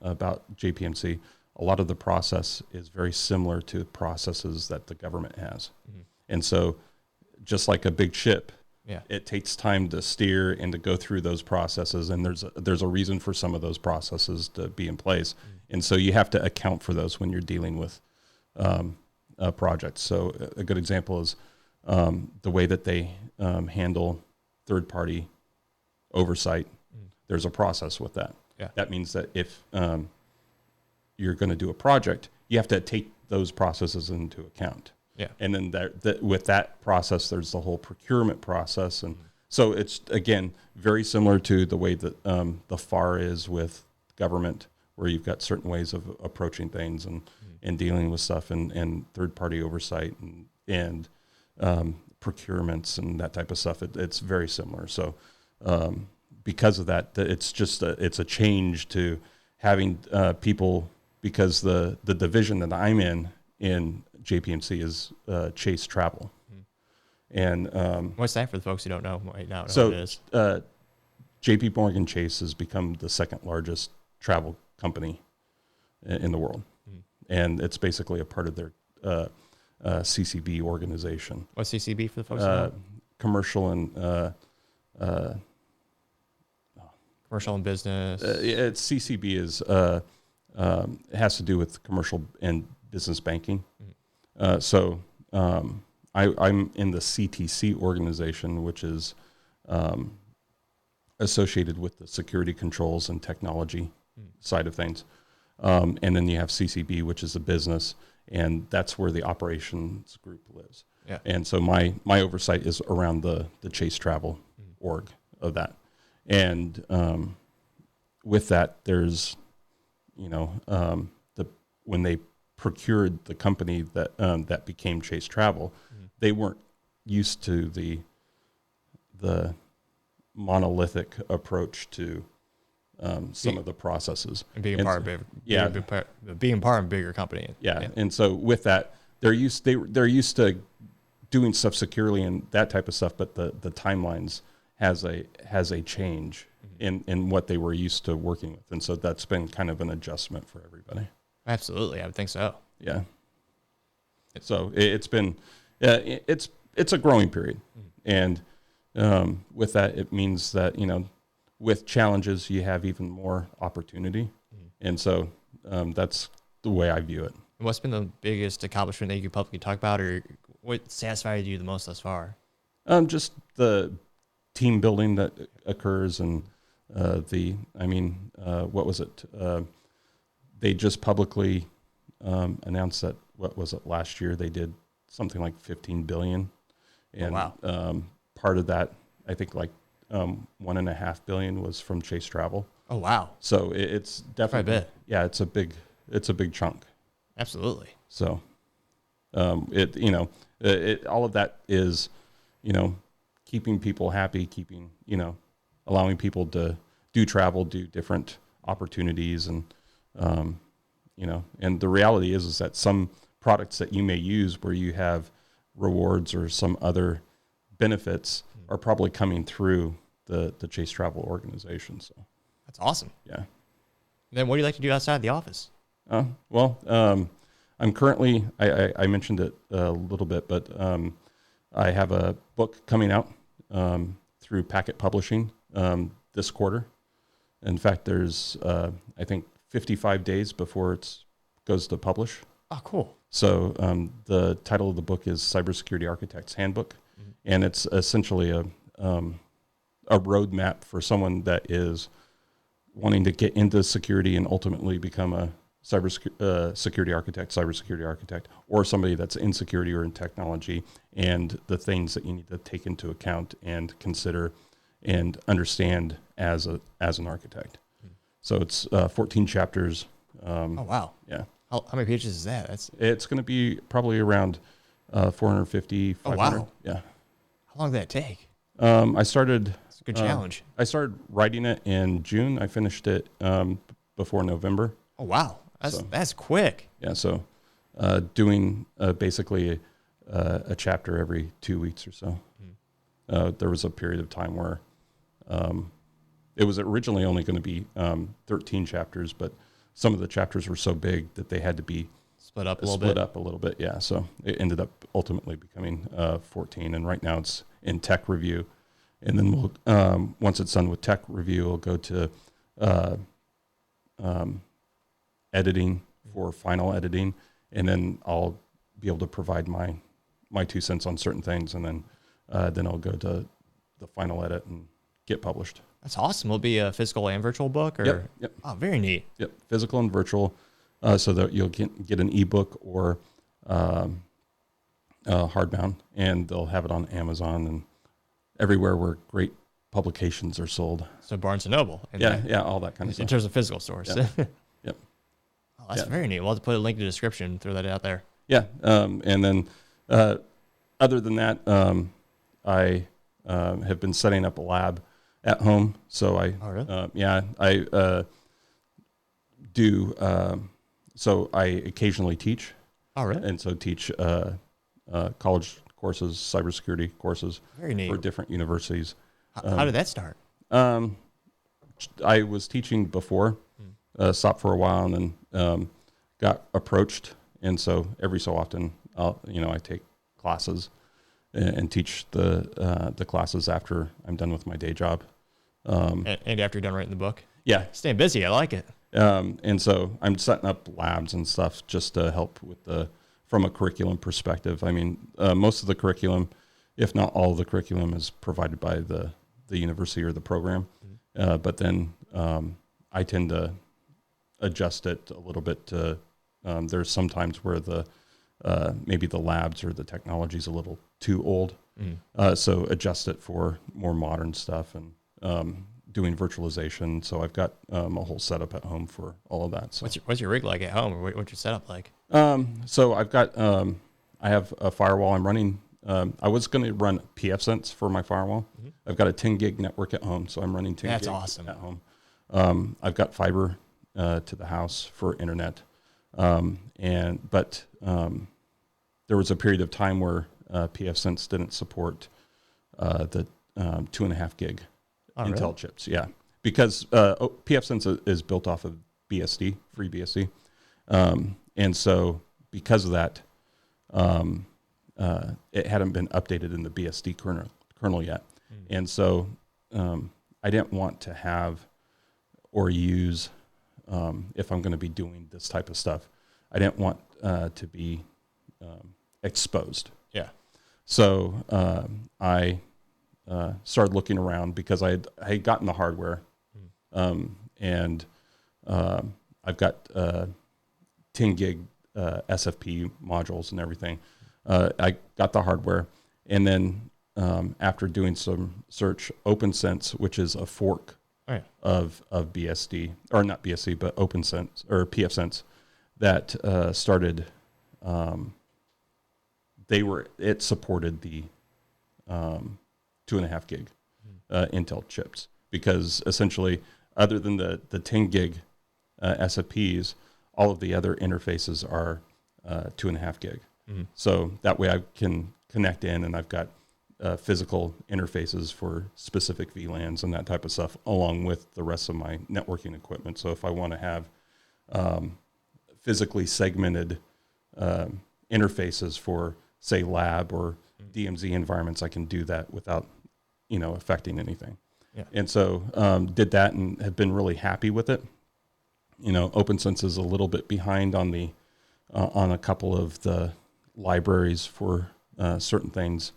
Speaker 2: about JPMC, a lot of the process is very similar to processes that the government has. And so just like a big ship, it takes time to steer and to go through those processes. And there's a reason for some of those processes to be in place. And so you have to account for those when you're dealing with projects. So a good example is the way that they handle third-party oversight. There's a process with that. That means that if you're going to do a project, you have to take those processes into account. And then with that process, there's the whole procurement process. And so it's, again, very similar to the way that the FAR is with government, where you've got certain ways of approaching things and dealing with stuff and third-party oversight and procurements and that type of stuff. It's very similar. So because of that, it's just it's a change to having people, because the division that I'm in JPMC is Chase Travel. And
Speaker 1: what's that for the folks who don't know right now?
Speaker 2: So
Speaker 1: what it is.
Speaker 2: JPMorgan Chase has become the second largest travel company in the world. And it's basically a part of their CCB organization.
Speaker 1: What's CCB for the folks who know?
Speaker 2: Commercial and
Speaker 1: commercial and business.
Speaker 2: It's CCB is it has to do with commercial and business banking. So I'm in the CTC organization, which is associated with the security controls and technology side of things. And then you have CCB, which is a business, and that's where the operations group lives. And so my oversight is around the Chase Travel org of that. And with that, there's, when they procured the company that became Chase Travel, they weren't used to the monolithic approach to some of the processes.
Speaker 1: And being part of being part of a bigger company.
Speaker 2: And so with that, they're used to doing stuff securely and that type of stuff, but the timelines has a change in what they were used to working with. And so that's been kind of an adjustment for everybody.
Speaker 1: Absolutely. I would think so.
Speaker 2: Yeah. So it's been, it's a growing period. And with that, it means that, with challenges, you have even more opportunity. And so that's the way I view it.
Speaker 1: What's been the biggest accomplishment that you could publicly talk about, or what satisfied you the most thus far?
Speaker 2: Just the team building that occurs, and what was it? They just publicly announced that, what was it, last year they did something like $15 billion. And part of that, I think like $1.5 billion was from Chase Travel.
Speaker 1: Oh, wow.
Speaker 2: So it's definitely,
Speaker 1: quite a bit.
Speaker 2: It's a big chunk.
Speaker 1: Absolutely.
Speaker 2: So all of that is, keeping people happy, allowing people to do travel, do different opportunities. And, and the reality is that some products that you may use where you have rewards or some other benefits are probably coming through the Chase Travel organization. So
Speaker 1: that's awesome.
Speaker 2: Yeah.
Speaker 1: Then what do you like to do outside the office?
Speaker 2: I'm currently, I mentioned it a little bit, but I have a book coming out through Packet Publishing this quarter. In fact, there's, I think, 55 days before it goes to publish.
Speaker 1: Oh, cool.
Speaker 2: So the title of the book is Cybersecurity Architect's Handbook, and it's essentially a roadmap for someone that is wanting to get into security and ultimately become a cybersecurity architect, or somebody that's in security or in technology, and the things that you need to take into account and consider and understand as an architect. So it's 14 chapters.
Speaker 1: Oh, wow.
Speaker 2: Yeah.
Speaker 1: How many pages is that?
Speaker 2: It's going to be probably around 450, 500.
Speaker 1: Oh, wow.
Speaker 2: Yeah.
Speaker 1: How long did that take?
Speaker 2: I started.
Speaker 1: It's a good challenge.
Speaker 2: I started writing it in June. I finished it before November.
Speaker 1: Oh, wow. That's quick.
Speaker 2: Yeah. So doing basically a chapter every 2 weeks or so. There was a period of time where it was originally only going to be 13 chapters, but some of the chapters were so big that they had to be
Speaker 1: Split up a little bit.
Speaker 2: Yeah. So it ended up ultimately becoming 14. And right now it's in tech review. And then we'll, once it's done with tech review, we'll go to editing for final editing. And then I'll be able to provide my 2 cents on certain things. And then I'll go to the final edit and get published.
Speaker 1: That's awesome. Will it be a physical and virtual book? Or?
Speaker 2: Yep.
Speaker 1: Oh, very neat.
Speaker 2: Yep. Physical and virtual. So that you'll get an ebook or hardbound, and they'll have it on Amazon and everywhere where great publications are sold.
Speaker 1: So Barnes & Noble.
Speaker 2: Yeah, all that kind of stuff.
Speaker 1: In terms of physical stores.
Speaker 2: Yep.
Speaker 1: Oh, that's very neat. We'll have to put a link in the description, throw that out there.
Speaker 2: Yeah. And then other than that, I have been setting up a lab at home. So I do. So I occasionally teach.
Speaker 1: Oh, really?
Speaker 2: And so teach college courses, cybersecurity courses
Speaker 1: very neat.
Speaker 2: For different universities.
Speaker 1: How did that start?
Speaker 2: I was teaching before, stopped for a while, and then got approached. And so every so often, I take classes and teach the classes after I'm done with my day job.
Speaker 1: And after you're done writing the book?
Speaker 2: Yeah.
Speaker 1: Staying busy. I like it.
Speaker 2: And so I'm setting up labs and stuff just to help with from a curriculum perspective. I mean, most of the curriculum, if not all of the curriculum, is provided by the university or the program. But then I tend to adjust it a little bit to, there's sometimes where maybe the labs or the technology is a little too old. So adjust it for more modern stuff and doing virtualization. So I've got a whole setup at home for all of that. So
Speaker 1: what's your rig like at home, or what's your setup like?
Speaker 2: So I've got, I have a firewall I'm running. I was going to run pfSense for my firewall. I've got a 10 gig network at home, so I'm running 10
Speaker 1: That's
Speaker 2: gig
Speaker 1: awesome.
Speaker 2: at home. I've got fiber to the house for internet. But there was a period of time where pfSense didn't support the 2.5 gig Intel
Speaker 1: really?
Speaker 2: chips. Yeah, because pfSense is built off of BSD, free BSD. And so because of that, it hadn't been updated in the BSD kernel yet. And so I didn't want to have or use, if I'm going to be doing this type of stuff, I didn't want to be exposed.
Speaker 1: Yeah.
Speaker 2: So I started looking around because I had gotten the hardware, and I've got 10 gig SFP modules and everything. I got the hardware, and then after doing some search, OpenSense, which is a fork of BSD, or not BSD, but OpenSense or pfSense, that started. It supported the 2.5 gig Intel chips, because essentially, other than the 10 gig SFPs, all of the other interfaces are 2.5 gig. So that way I can connect in, and I've got physical interfaces for specific VLANs and that type of stuff, along with the rest of my networking equipment. So if I want to have physically segmented interfaces for, say, lab or DMZ environments, I can do that without, affecting anything.
Speaker 1: Yeah.
Speaker 2: And so did that and have been really happy with it. OpenSense is a little bit behind on a couple of the libraries for certain things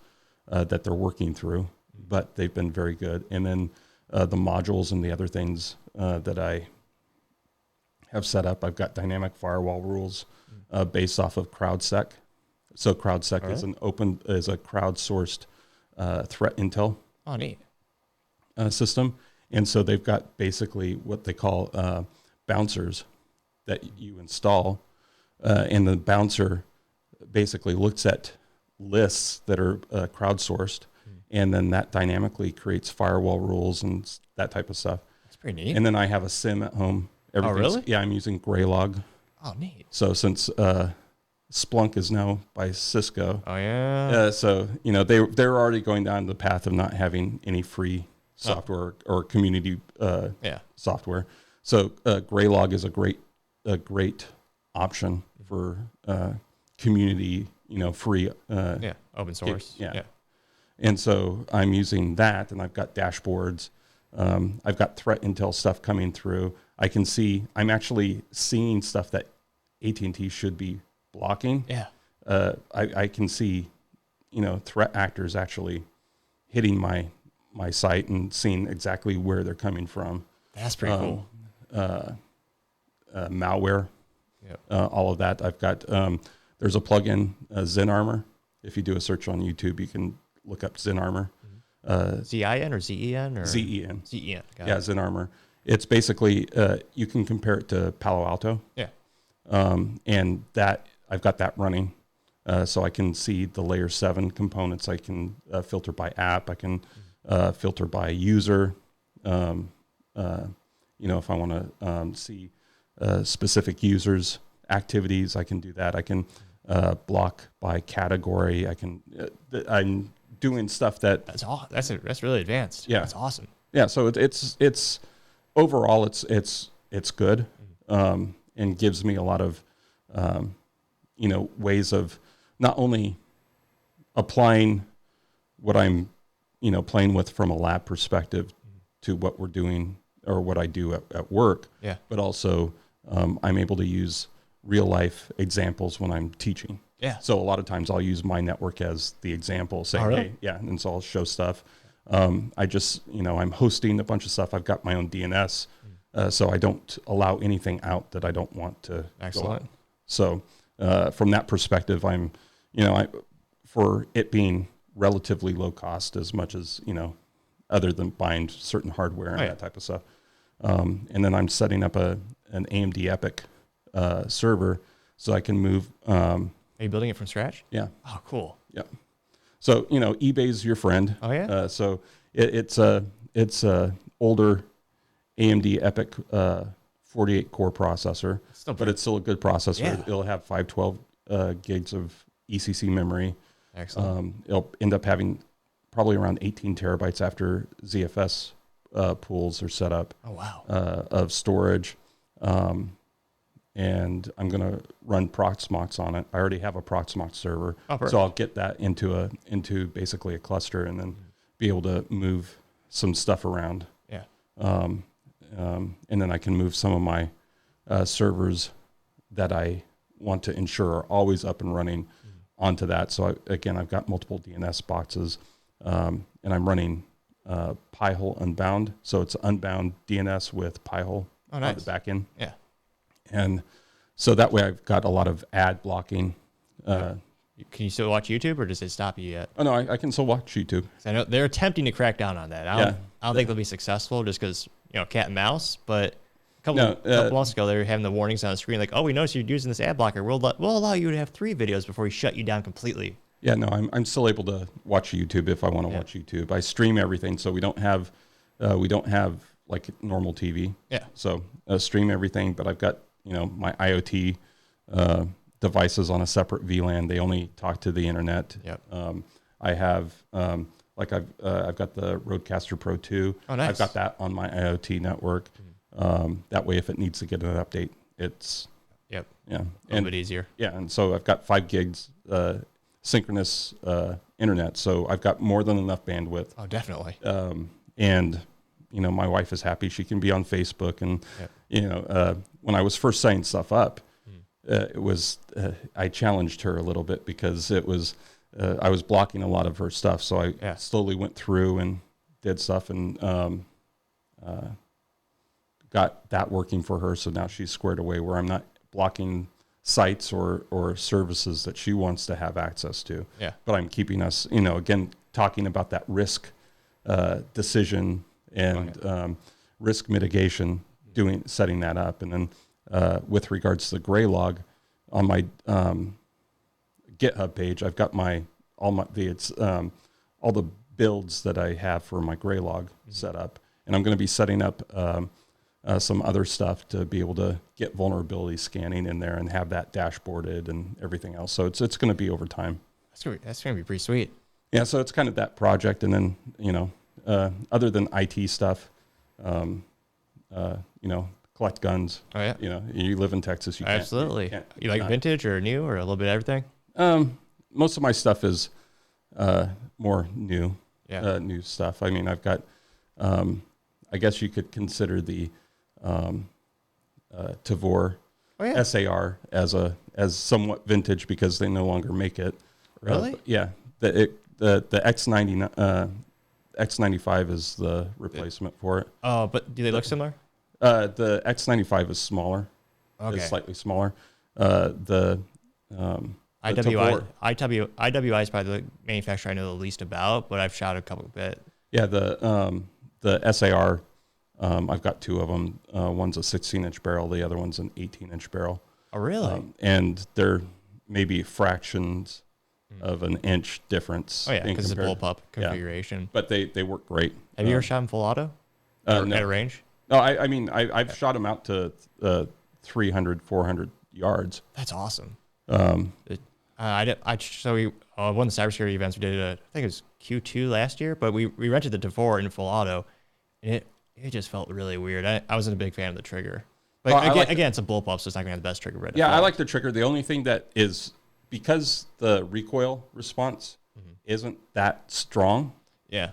Speaker 2: that they're working through, but they've been very good. And then the modules and the other things that I have set up, I've got dynamic firewall rules based off of CrowdSec. So CrowdSec is a crowdsourced threat intel system. And so they've got basically what they call bouncers that you install, and the bouncer basically looks at lists that are crowdsourced, and then that dynamically creates firewall rules and that type of stuff.
Speaker 1: That's pretty neat.
Speaker 2: And then I have a SIM at home.
Speaker 1: Really?
Speaker 2: Yeah, I'm using Graylog.
Speaker 1: Oh, neat.
Speaker 2: So since Splunk is now by Cisco.
Speaker 1: Oh, yeah.
Speaker 2: So, they're already going down the path of not having any free software or community software. So Graylog is a great a great option for community, free.
Speaker 1: Open source.
Speaker 2: Yeah. And so I'm using that, and I've got dashboards. I've got threat intel stuff coming through. I'm actually seeing stuff that AT&T should be blocking.
Speaker 1: Yeah.
Speaker 2: I can see, threat actors actually hitting my site and seeing exactly where they're coming from.
Speaker 1: That's pretty cool.
Speaker 2: Malware,
Speaker 1: Yep.
Speaker 2: all of that. I've got, there's a plugin, ZenArmor. If you do a search on YouTube, you can look up ZenArmor.
Speaker 1: ZIN or ZEN or
Speaker 2: ZEN.
Speaker 1: ZEN. Got
Speaker 2: Yeah,
Speaker 1: it.
Speaker 2: ZenArmor. It's basically, you can compare it to Palo Alto.
Speaker 1: Yeah.
Speaker 2: And that I've got that running. So I can see the layer 7 components. I can filter by app. I can filter by user. If I want to see specific users' activities, I can do that. I can block by category. I'm doing stuff that.
Speaker 1: That's really advanced.
Speaker 2: Yeah.
Speaker 1: That's awesome.
Speaker 2: Yeah. So it's overall it's good, and gives me a lot of ways of not only applying what I'm playing with from a lab perspective to what we're doing or what I do at work,
Speaker 1: Yeah.
Speaker 2: but also I'm able to use real life examples when I'm teaching.
Speaker 1: Yeah.
Speaker 2: So a lot of times I'll use my network as the example, saying,
Speaker 1: Oh, really?
Speaker 2: hey, yeah, and so I'll show stuff. I'm hosting a bunch of stuff. I've got my own DNS, so I don't allow anything out that I don't want to
Speaker 1: Excellent.
Speaker 2: go out. So from that perspective, I'm, for it being relatively low cost as much as, other than buying certain hardware and that type of stuff. And then I'm setting up an AMD Epic server so I can move.
Speaker 1: Are you building it from scratch?
Speaker 2: Yeah.
Speaker 1: Oh, cool.
Speaker 2: Yeah. So, eBay's your friend.
Speaker 1: Oh, yeah?
Speaker 2: So it's a older AMD Epic 48 core processor, but it's still a good processor.
Speaker 1: Yeah.
Speaker 2: It'll have 512 gigs of ECC memory.
Speaker 1: Excellent.
Speaker 2: It'll end up having probably around 18 terabytes after ZFS pools are set up.
Speaker 1: Oh, wow.
Speaker 2: Of storage. And I'm going to run Proxmox on it. I already have a Proxmox server.
Speaker 1: Oh, perfect.
Speaker 2: So I'll get that into basically a cluster and then be able to move some stuff around.
Speaker 1: Yeah.
Speaker 2: And then I can move some of my servers that I want to ensure are always up and running onto that. So I've got multiple DNS boxes, and I'm running Pi-hole Unbound. So it's Unbound DNS with Pi-hole on the back end.
Speaker 1: Yeah.
Speaker 2: And so that way I've got a lot of ad blocking.
Speaker 1: Can you still watch YouTube, or does it stop you yet?
Speaker 2: Oh no, I can still watch YouTube.
Speaker 1: 'Cause I know they're attempting to crack down on that. I don't think they'll be successful just because, cat and mouse. But a couple months ago, they were having the warnings on the screen like, "Oh, we noticed you're using this ad blocker. We'll allow you to have 3 videos before we shut you down completely."
Speaker 2: Yeah, no, I'm still able to watch YouTube if I want to watch YouTube. I stream everything, so we don't have like normal TV.
Speaker 1: Yeah.
Speaker 2: So stream everything, but I've got my IoT devices on a separate VLAN. They only talk to the internet.
Speaker 1: Yep.
Speaker 2: I have I've got the Rodecaster Pro 2.
Speaker 1: Oh, nice.
Speaker 2: I've got that on my IoT network. That way, if it needs to get an update, it's
Speaker 1: Yep.
Speaker 2: yeah,
Speaker 1: A little bit easier.
Speaker 2: Yeah, and so I've got 5 gigs synchronous internet, so I've got more than enough bandwidth.
Speaker 1: Oh, definitely.
Speaker 2: And my wife is happy; she can be on Facebook. And when I was first setting stuff up, it was I challenged her a little bit because it was I was blocking a lot of her stuff. So I slowly went through and did stuff and got that working for her. So now she's squared away where I'm not blocking sites or services that she wants to have access to.
Speaker 1: Yeah.
Speaker 2: But I'm keeping us, again, talking about that risk decision and risk mitigation, setting that up. And then with regards to the gray log on my GitHub page, I've got all the builds that I have for my gray log set up. And I'm going to be setting up some other stuff to be able to get vulnerability scanning in there and have that dashboarded and everything else. So it's going to be over time.
Speaker 1: That's going to be pretty sweet.
Speaker 2: Yeah, so it's kind of that project. And then, other than IT stuff, collect guns.
Speaker 1: Oh yeah,
Speaker 2: You live in Texas. You
Speaker 1: absolutely.
Speaker 2: Can't
Speaker 1: You like
Speaker 2: not.
Speaker 1: vintage or new or a little bit of everything?
Speaker 2: Most of my stuff is more new,
Speaker 1: Yeah.
Speaker 2: new stuff. I mean, I've got, I guess you could consider the Tavor
Speaker 1: Oh yeah.
Speaker 2: SAR as somewhat vintage because they no longer make it.
Speaker 1: Really?
Speaker 2: Yeah. The X95 is the replacement for it.
Speaker 1: Oh, but do they look similar?
Speaker 2: The X95 is smaller.
Speaker 1: Okay.
Speaker 2: Is slightly smaller. The Tavor.
Speaker 1: IWI is probably the manufacturer I know the least about, but I've shot a couple bit.
Speaker 2: Yeah, the SAR, I've got two of them. One's a 16-inch barrel, the other one's an 18-inch barrel.
Speaker 1: Oh, really?
Speaker 2: And they're maybe fractions of an inch difference.
Speaker 1: Oh, yeah, because it's a bullpup configuration.
Speaker 2: Yeah. But they work great.
Speaker 1: Have you ever shot them full auto?
Speaker 2: No.
Speaker 1: At a range?
Speaker 2: No, I mean, I've shot them out to 300, 400 yards.
Speaker 1: That's awesome.
Speaker 2: Um,
Speaker 1: one of the cybersecurity events we did, I think it was Q2 last year, but we rented the Tavor in full auto, and it just felt really weird. I wasn't a big fan of the trigger. But again, it's a bullpup, so it's not going to have the best trigger. Right?
Speaker 2: Yeah, I like the trigger. The only thing that is, because the recoil response isn't that strong.
Speaker 1: Yeah.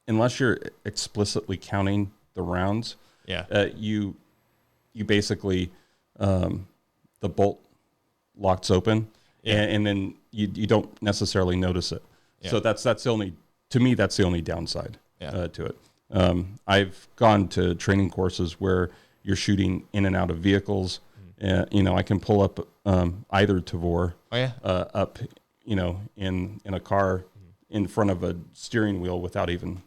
Speaker 2: Unless you're explicitly counting the rounds.
Speaker 1: Yeah.
Speaker 2: You basically, the bolt locks open, and then you don't necessarily notice it. Yeah. So that's the only, to me, that's the only downside to it. I've gone to training courses where you're shooting in and out of vehicles. I can pull up either Tavor up, in a car in front of a steering wheel without even,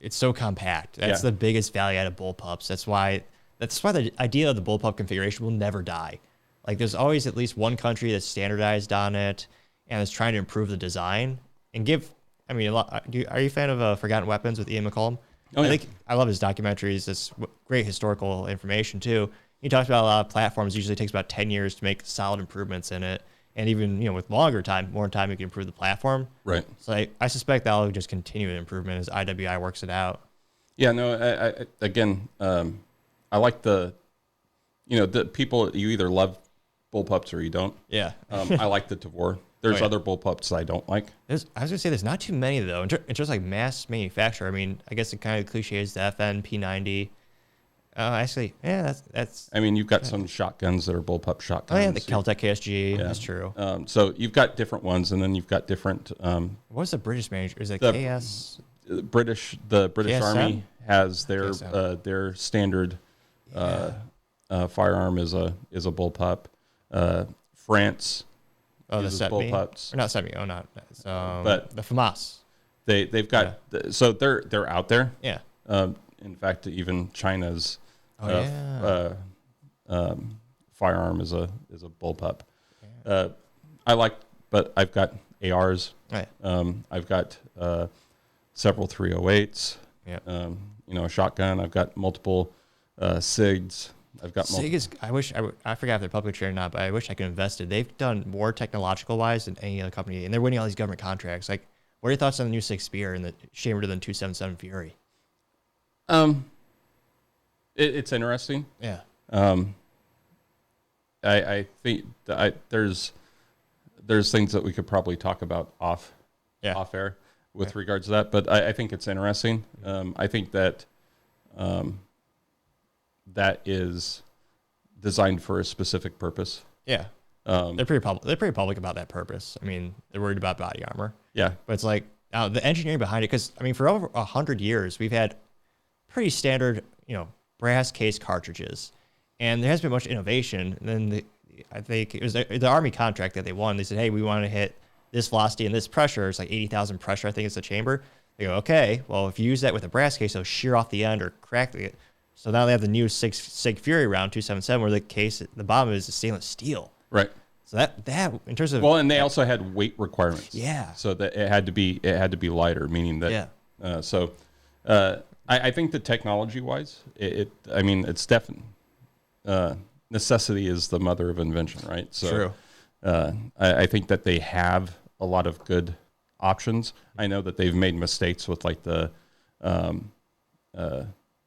Speaker 1: it's so compact. That's the biggest value out of bullpups. That's why the idea of the bullpup configuration will never die. Like there's always at least one country that's standardized on it and is trying to improve the design and give. I mean, are you a fan of Forgotten Weapons with Ian McCollum? I think I love his documentaries. It's great historical information too. He talks about a lot of platforms. Usually takes about 10 years to make solid improvements in it. And even, with more time, you can improve the platform.
Speaker 2: Right.
Speaker 1: So I suspect that'll just continue the improvement as IWI works it out.
Speaker 2: Yeah, no, I like the people, you either love bullpups or you don't.
Speaker 1: Yeah.
Speaker 2: I like the Tavor. There's other bullpups I don't like.
Speaker 1: I was going to say there's not too many, though. It's just like mass manufacture. I mean, I guess it kind of cliche is the FN P90. Actually, yeah, that's. I
Speaker 2: mean, you've got some shotguns that are bullpup shotguns.
Speaker 1: Oh, yeah, the Keltec KSG. Yeah. That's true.
Speaker 2: So you've got different ones, and then you've got different.
Speaker 1: What's the British manager? Is it KS?
Speaker 2: The British KSM? Army has their standard firearm is a bullpup. France.
Speaker 1: Oh, the
Speaker 2: bullpups.
Speaker 1: Or not Semi. Oh, not. But the FAMAS.
Speaker 2: They've got so they're out there.
Speaker 1: Yeah.
Speaker 2: In fact, even China's firearm is a bullpup. Yeah. But I've got ARs.
Speaker 1: Right.
Speaker 2: I've got several 308s.
Speaker 1: Yeah.
Speaker 2: A shotgun. I've got multiple SIGs. I've got
Speaker 1: SIG is. I forgot if they're publicly traded or not, but I wish I could invest it. They've done more technological wise than any other company, and they're winning all these government contracts. Like, what are your thoughts on the new SIG Spear and the chambered than 277 Fury?
Speaker 2: It's interesting.
Speaker 1: Yeah.
Speaker 2: I think there's things that we could probably talk about off air with regards to that, but I think it's interesting. I think that that is designed for a specific purpose.
Speaker 1: Yeah. They're pretty public about that purpose. I mean, they're worried about body armor.
Speaker 2: Yeah.
Speaker 1: But it's like the engineering behind it, because I mean, for over 100 years, we've had pretty standard, brass case cartridges, and there hasn't been much innovation. And then I think it was the Army contract that they won. They said, hey, we want to hit this velocity and this pressure. It's like 80,000 pressure, I think it's the chamber. They go, okay, well, if you use that with a brass case, it'll shear off the end or crack it. So now they have the new SIG Fury round 277, where the bottom is stainless steel.
Speaker 2: Right.
Speaker 1: So that in terms of
Speaker 2: and they also had weight requirements.
Speaker 1: Yeah.
Speaker 2: So that it had to be lighter, meaning that. Yeah. I think that technology-wise, it's definitely necessity is the mother of invention, right? So,
Speaker 1: true.
Speaker 2: I think that they have a lot of good options. I know that they've made mistakes with like the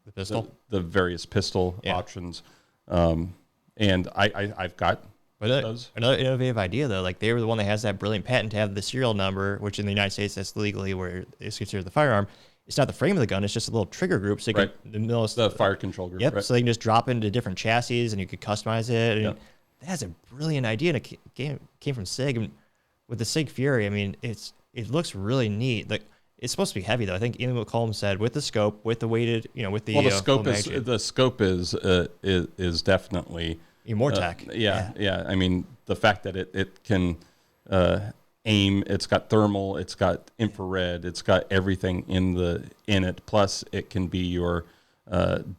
Speaker 1: The pistol?
Speaker 2: The various pistol options. And I've got those.
Speaker 1: Another innovative idea, though, like they were the one that has that brilliant patent to have the serial number, which in the United States, that's legally where it's considered the firearm. It's not the frame of the gun; it's just a little trigger group. So you can
Speaker 2: the fire control group.
Speaker 1: Yep.
Speaker 2: Right.
Speaker 1: So they can just drop into different chassis, and you could customize it. And that's a brilliant idea, and it came from SIG. And with the SIG Fury, I mean, it looks really neat. Like it's supposed to be heavy, though. I think Ian McCollum said with the scope, with the weighted, with the
Speaker 2: the scope is definitely
Speaker 1: more tech.
Speaker 2: Yeah. I mean, the fact that it can aim, it's got thermal, it's got infrared, it's got everything in it. Plus, it can be your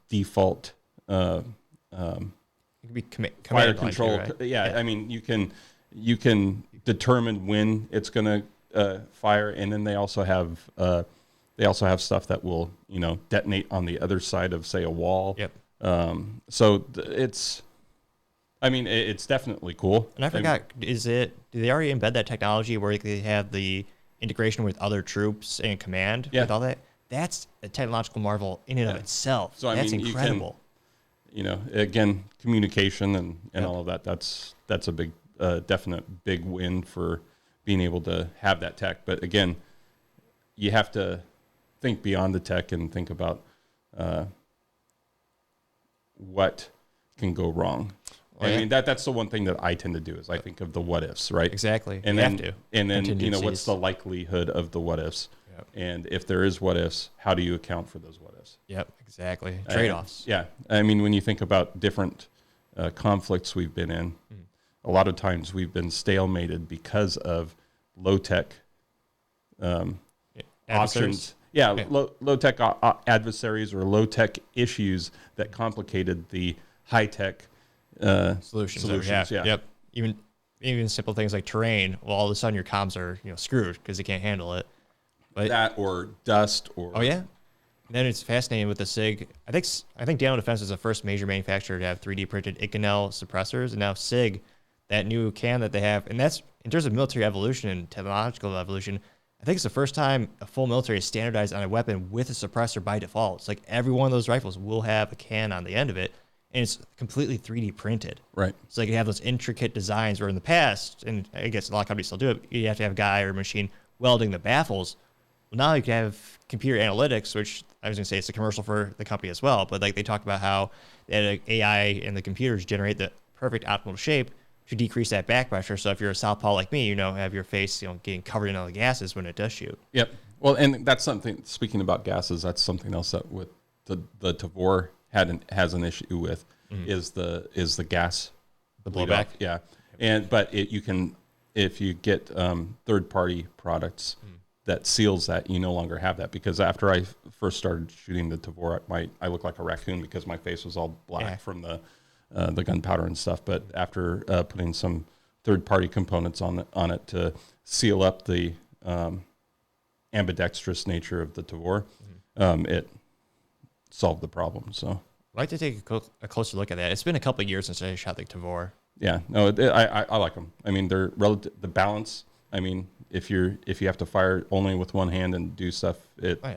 Speaker 2: default
Speaker 1: it can be
Speaker 2: fire control.
Speaker 1: Too, right?
Speaker 2: Yeah, I mean, you can determine when it's going to fire, and then they also have stuff that will detonate on the other side of, say, a wall.
Speaker 1: Yep.
Speaker 2: So it's definitely cool.
Speaker 1: And I forgot, do they already embed that technology where they have the integration with other troops and command with all that? That's a technological marvel in and of itself. So that's incredible.
Speaker 2: Again, communication and all of that. That's a big, definite big win for being able to have that tech. But again, you have to think beyond the tech and think about what can go wrong. I mean, that's the one thing that I tend to do is I think of the what ifs, right?
Speaker 1: Exactly.
Speaker 2: And then what's the likelihood of the what ifs? Yep. And if there is what ifs, how do you account for those what ifs?
Speaker 1: Yep, exactly. Trade-offs.
Speaker 2: I mean, when you think about different conflicts we've been in, a lot of times we've been stalemated because of low-tech options. Low-tech adversaries or low-tech issues that complicated the high-tech solutions.
Speaker 1: Yep. Even simple things like terrain. Well, all of a sudden your comms are screwed because they can't handle it. But
Speaker 2: that or dust or
Speaker 1: And then it's fascinating with the SIG. I think Daniel Defense is the first major manufacturer to have 3D printed Inconel suppressors, and now SIG, that new cam that they have, and that's in terms of military evolution and technological evolution. I think it's the first time a full military is standardized on a weapon with a suppressor by default. It's like every one of those rifles will have a can on the end of it. And it's completely 3D printed.
Speaker 2: Right.
Speaker 1: So you can have those intricate designs where in the past, and I guess a lot of companies still do it, you have to have a guy or a machine welding the baffles. Well, now you can have computer analytics, which I was going to say it's a commercial for the company as well. But like they talk about how the AI and the computers generate the perfect optimal shape to decrease that back pressure. So if you're a southpaw like me, have your face getting covered in all the gases when it does shoot.
Speaker 2: Yep. Well, and that's something, speaking about gases, that's something else that with the Tavor has an issue with is the gas,
Speaker 1: the blowback.
Speaker 2: But you can, if you get third party products that seals that, you no longer have that, because after I first started shooting the Tavor, I looked like a raccoon because my face was all black from the gunpowder and stuff. But after putting some third party components on it to seal up the ambidextrous nature of the Tavor, it solve the problem. So
Speaker 1: I'd like to take a closer look at that. It's been a couple of years since I shot the Tavor.
Speaker 2: Yeah, no, I like them. I mean, they're relative. The balance. I mean, if you have to fire only with one hand and do stuff,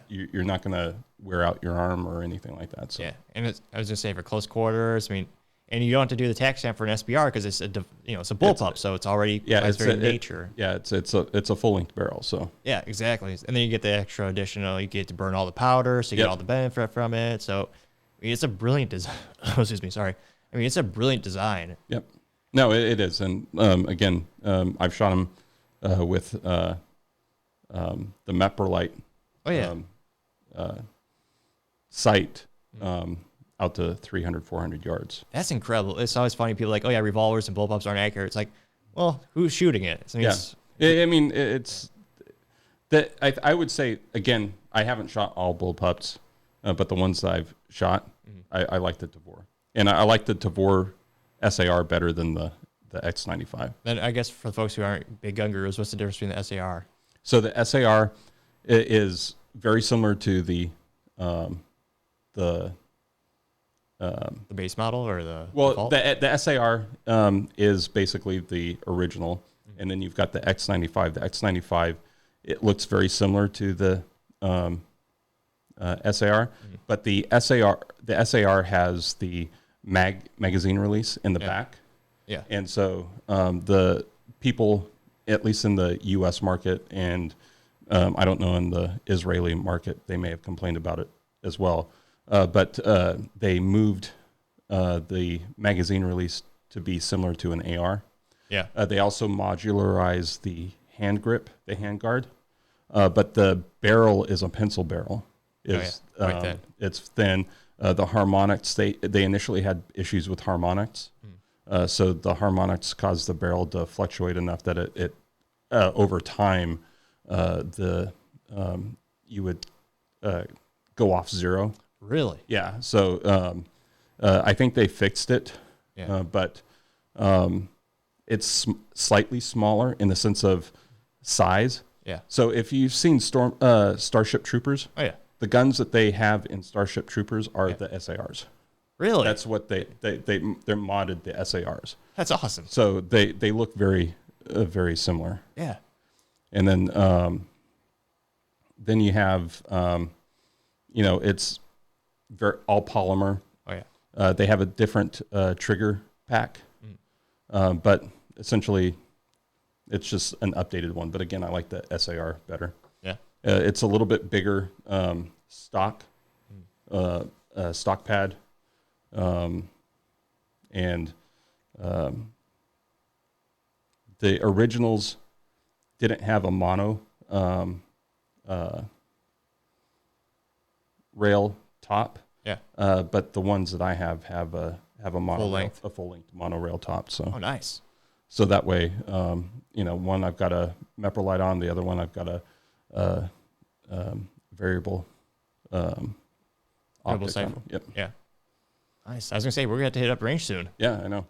Speaker 2: you're not going to wear out your arm or anything like that. So.
Speaker 1: Yeah, and I was going to say for close quarters. I mean, and you don't have to do the tac stamp for an SBR because it's a bullpup, so it's already it's very nature.
Speaker 2: It's a full length barrel. So
Speaker 1: yeah, exactly. And then you get the extra additional. You get to burn all the powder, so you get all the benefit from it. So I mean, it's a brilliant design. Excuse me, sorry. I mean, it's a brilliant design.
Speaker 2: Yep. No, it is. And again, I've shot them with the Meprolite sight out to 300, 400 yards.
Speaker 1: That's incredible. It's always funny. People are like, oh, yeah, revolvers and bullpups aren't accurate. It's like, well, who's shooting it?
Speaker 2: It's that I would say, again, I haven't shot all bullpups, but the ones that I've shot, I like the Tavor. And I like the Tavor SAR better than the X95.
Speaker 1: Then I guess for the folks who aren't big gun gurus, what's the difference between the SAR?
Speaker 2: So the SAR is very similar to the
Speaker 1: base model or the
Speaker 2: default? The SAR is basically the original, and then you've got the X95. The X95, it looks very similar to the SAR, but the SAR has the magazine release in the back.
Speaker 1: Yeah.
Speaker 2: And so the people, at least in the U.S. market, and I don't know in the Israeli market, they may have complained about it as well. But they moved the magazine release to be similar to an AR.
Speaker 1: Yeah.
Speaker 2: They also modularized the hand grip, the hand guard, but the barrel is a pencil barrel.
Speaker 1: Right then.
Speaker 2: It's thin. The harmonics, they initially had issues with harmonics. So the harmonics caused the barrel to fluctuate enough that it over time, you would go off zero.
Speaker 1: Really?
Speaker 2: Yeah. So I think they fixed it, but it's slightly smaller in the sense of size.
Speaker 1: Yeah.
Speaker 2: So if you've seen Starship Troopers, the guns that they have in Starship Troopers are the SARs.
Speaker 1: Really?
Speaker 2: That's what they're modded the SARs.
Speaker 1: That's awesome.
Speaker 2: So they look very very similar.
Speaker 1: Yeah.
Speaker 2: And then you have it's all polymer.
Speaker 1: Oh yeah.
Speaker 2: They have a different trigger pack, but essentially it's just an updated one. But again, I like the SAR better.
Speaker 1: Yeah.
Speaker 2: It's a little bit bigger stock pad, and the originals didn't have a mono rail top.
Speaker 1: Yeah.
Speaker 2: But the ones that I have a mono full length monorail top. So
Speaker 1: nice.
Speaker 2: So that way, one I've got a MEPR light on, the other one I've got a variable optic
Speaker 1: sight.
Speaker 2: on. Yep.
Speaker 1: Yeah. Nice. I was gonna say we're gonna have to hit up range soon.
Speaker 2: Yeah, I know.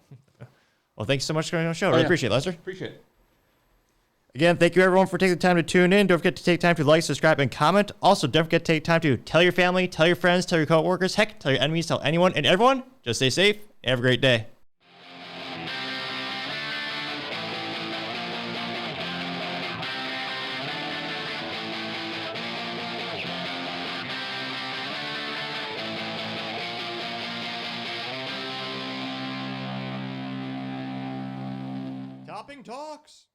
Speaker 1: Well, thanks so much for coming on the show. Really appreciate it, Lester.
Speaker 2: Appreciate it.
Speaker 1: Again, thank you everyone for taking the time to tune in. Don't forget to take time to like, subscribe, and comment. Also, don't forget to take time to tell your family, tell your friends, tell your coworkers, heck, tell your enemies, tell anyone and everyone. Just stay safe and have a great day. Topping Talks.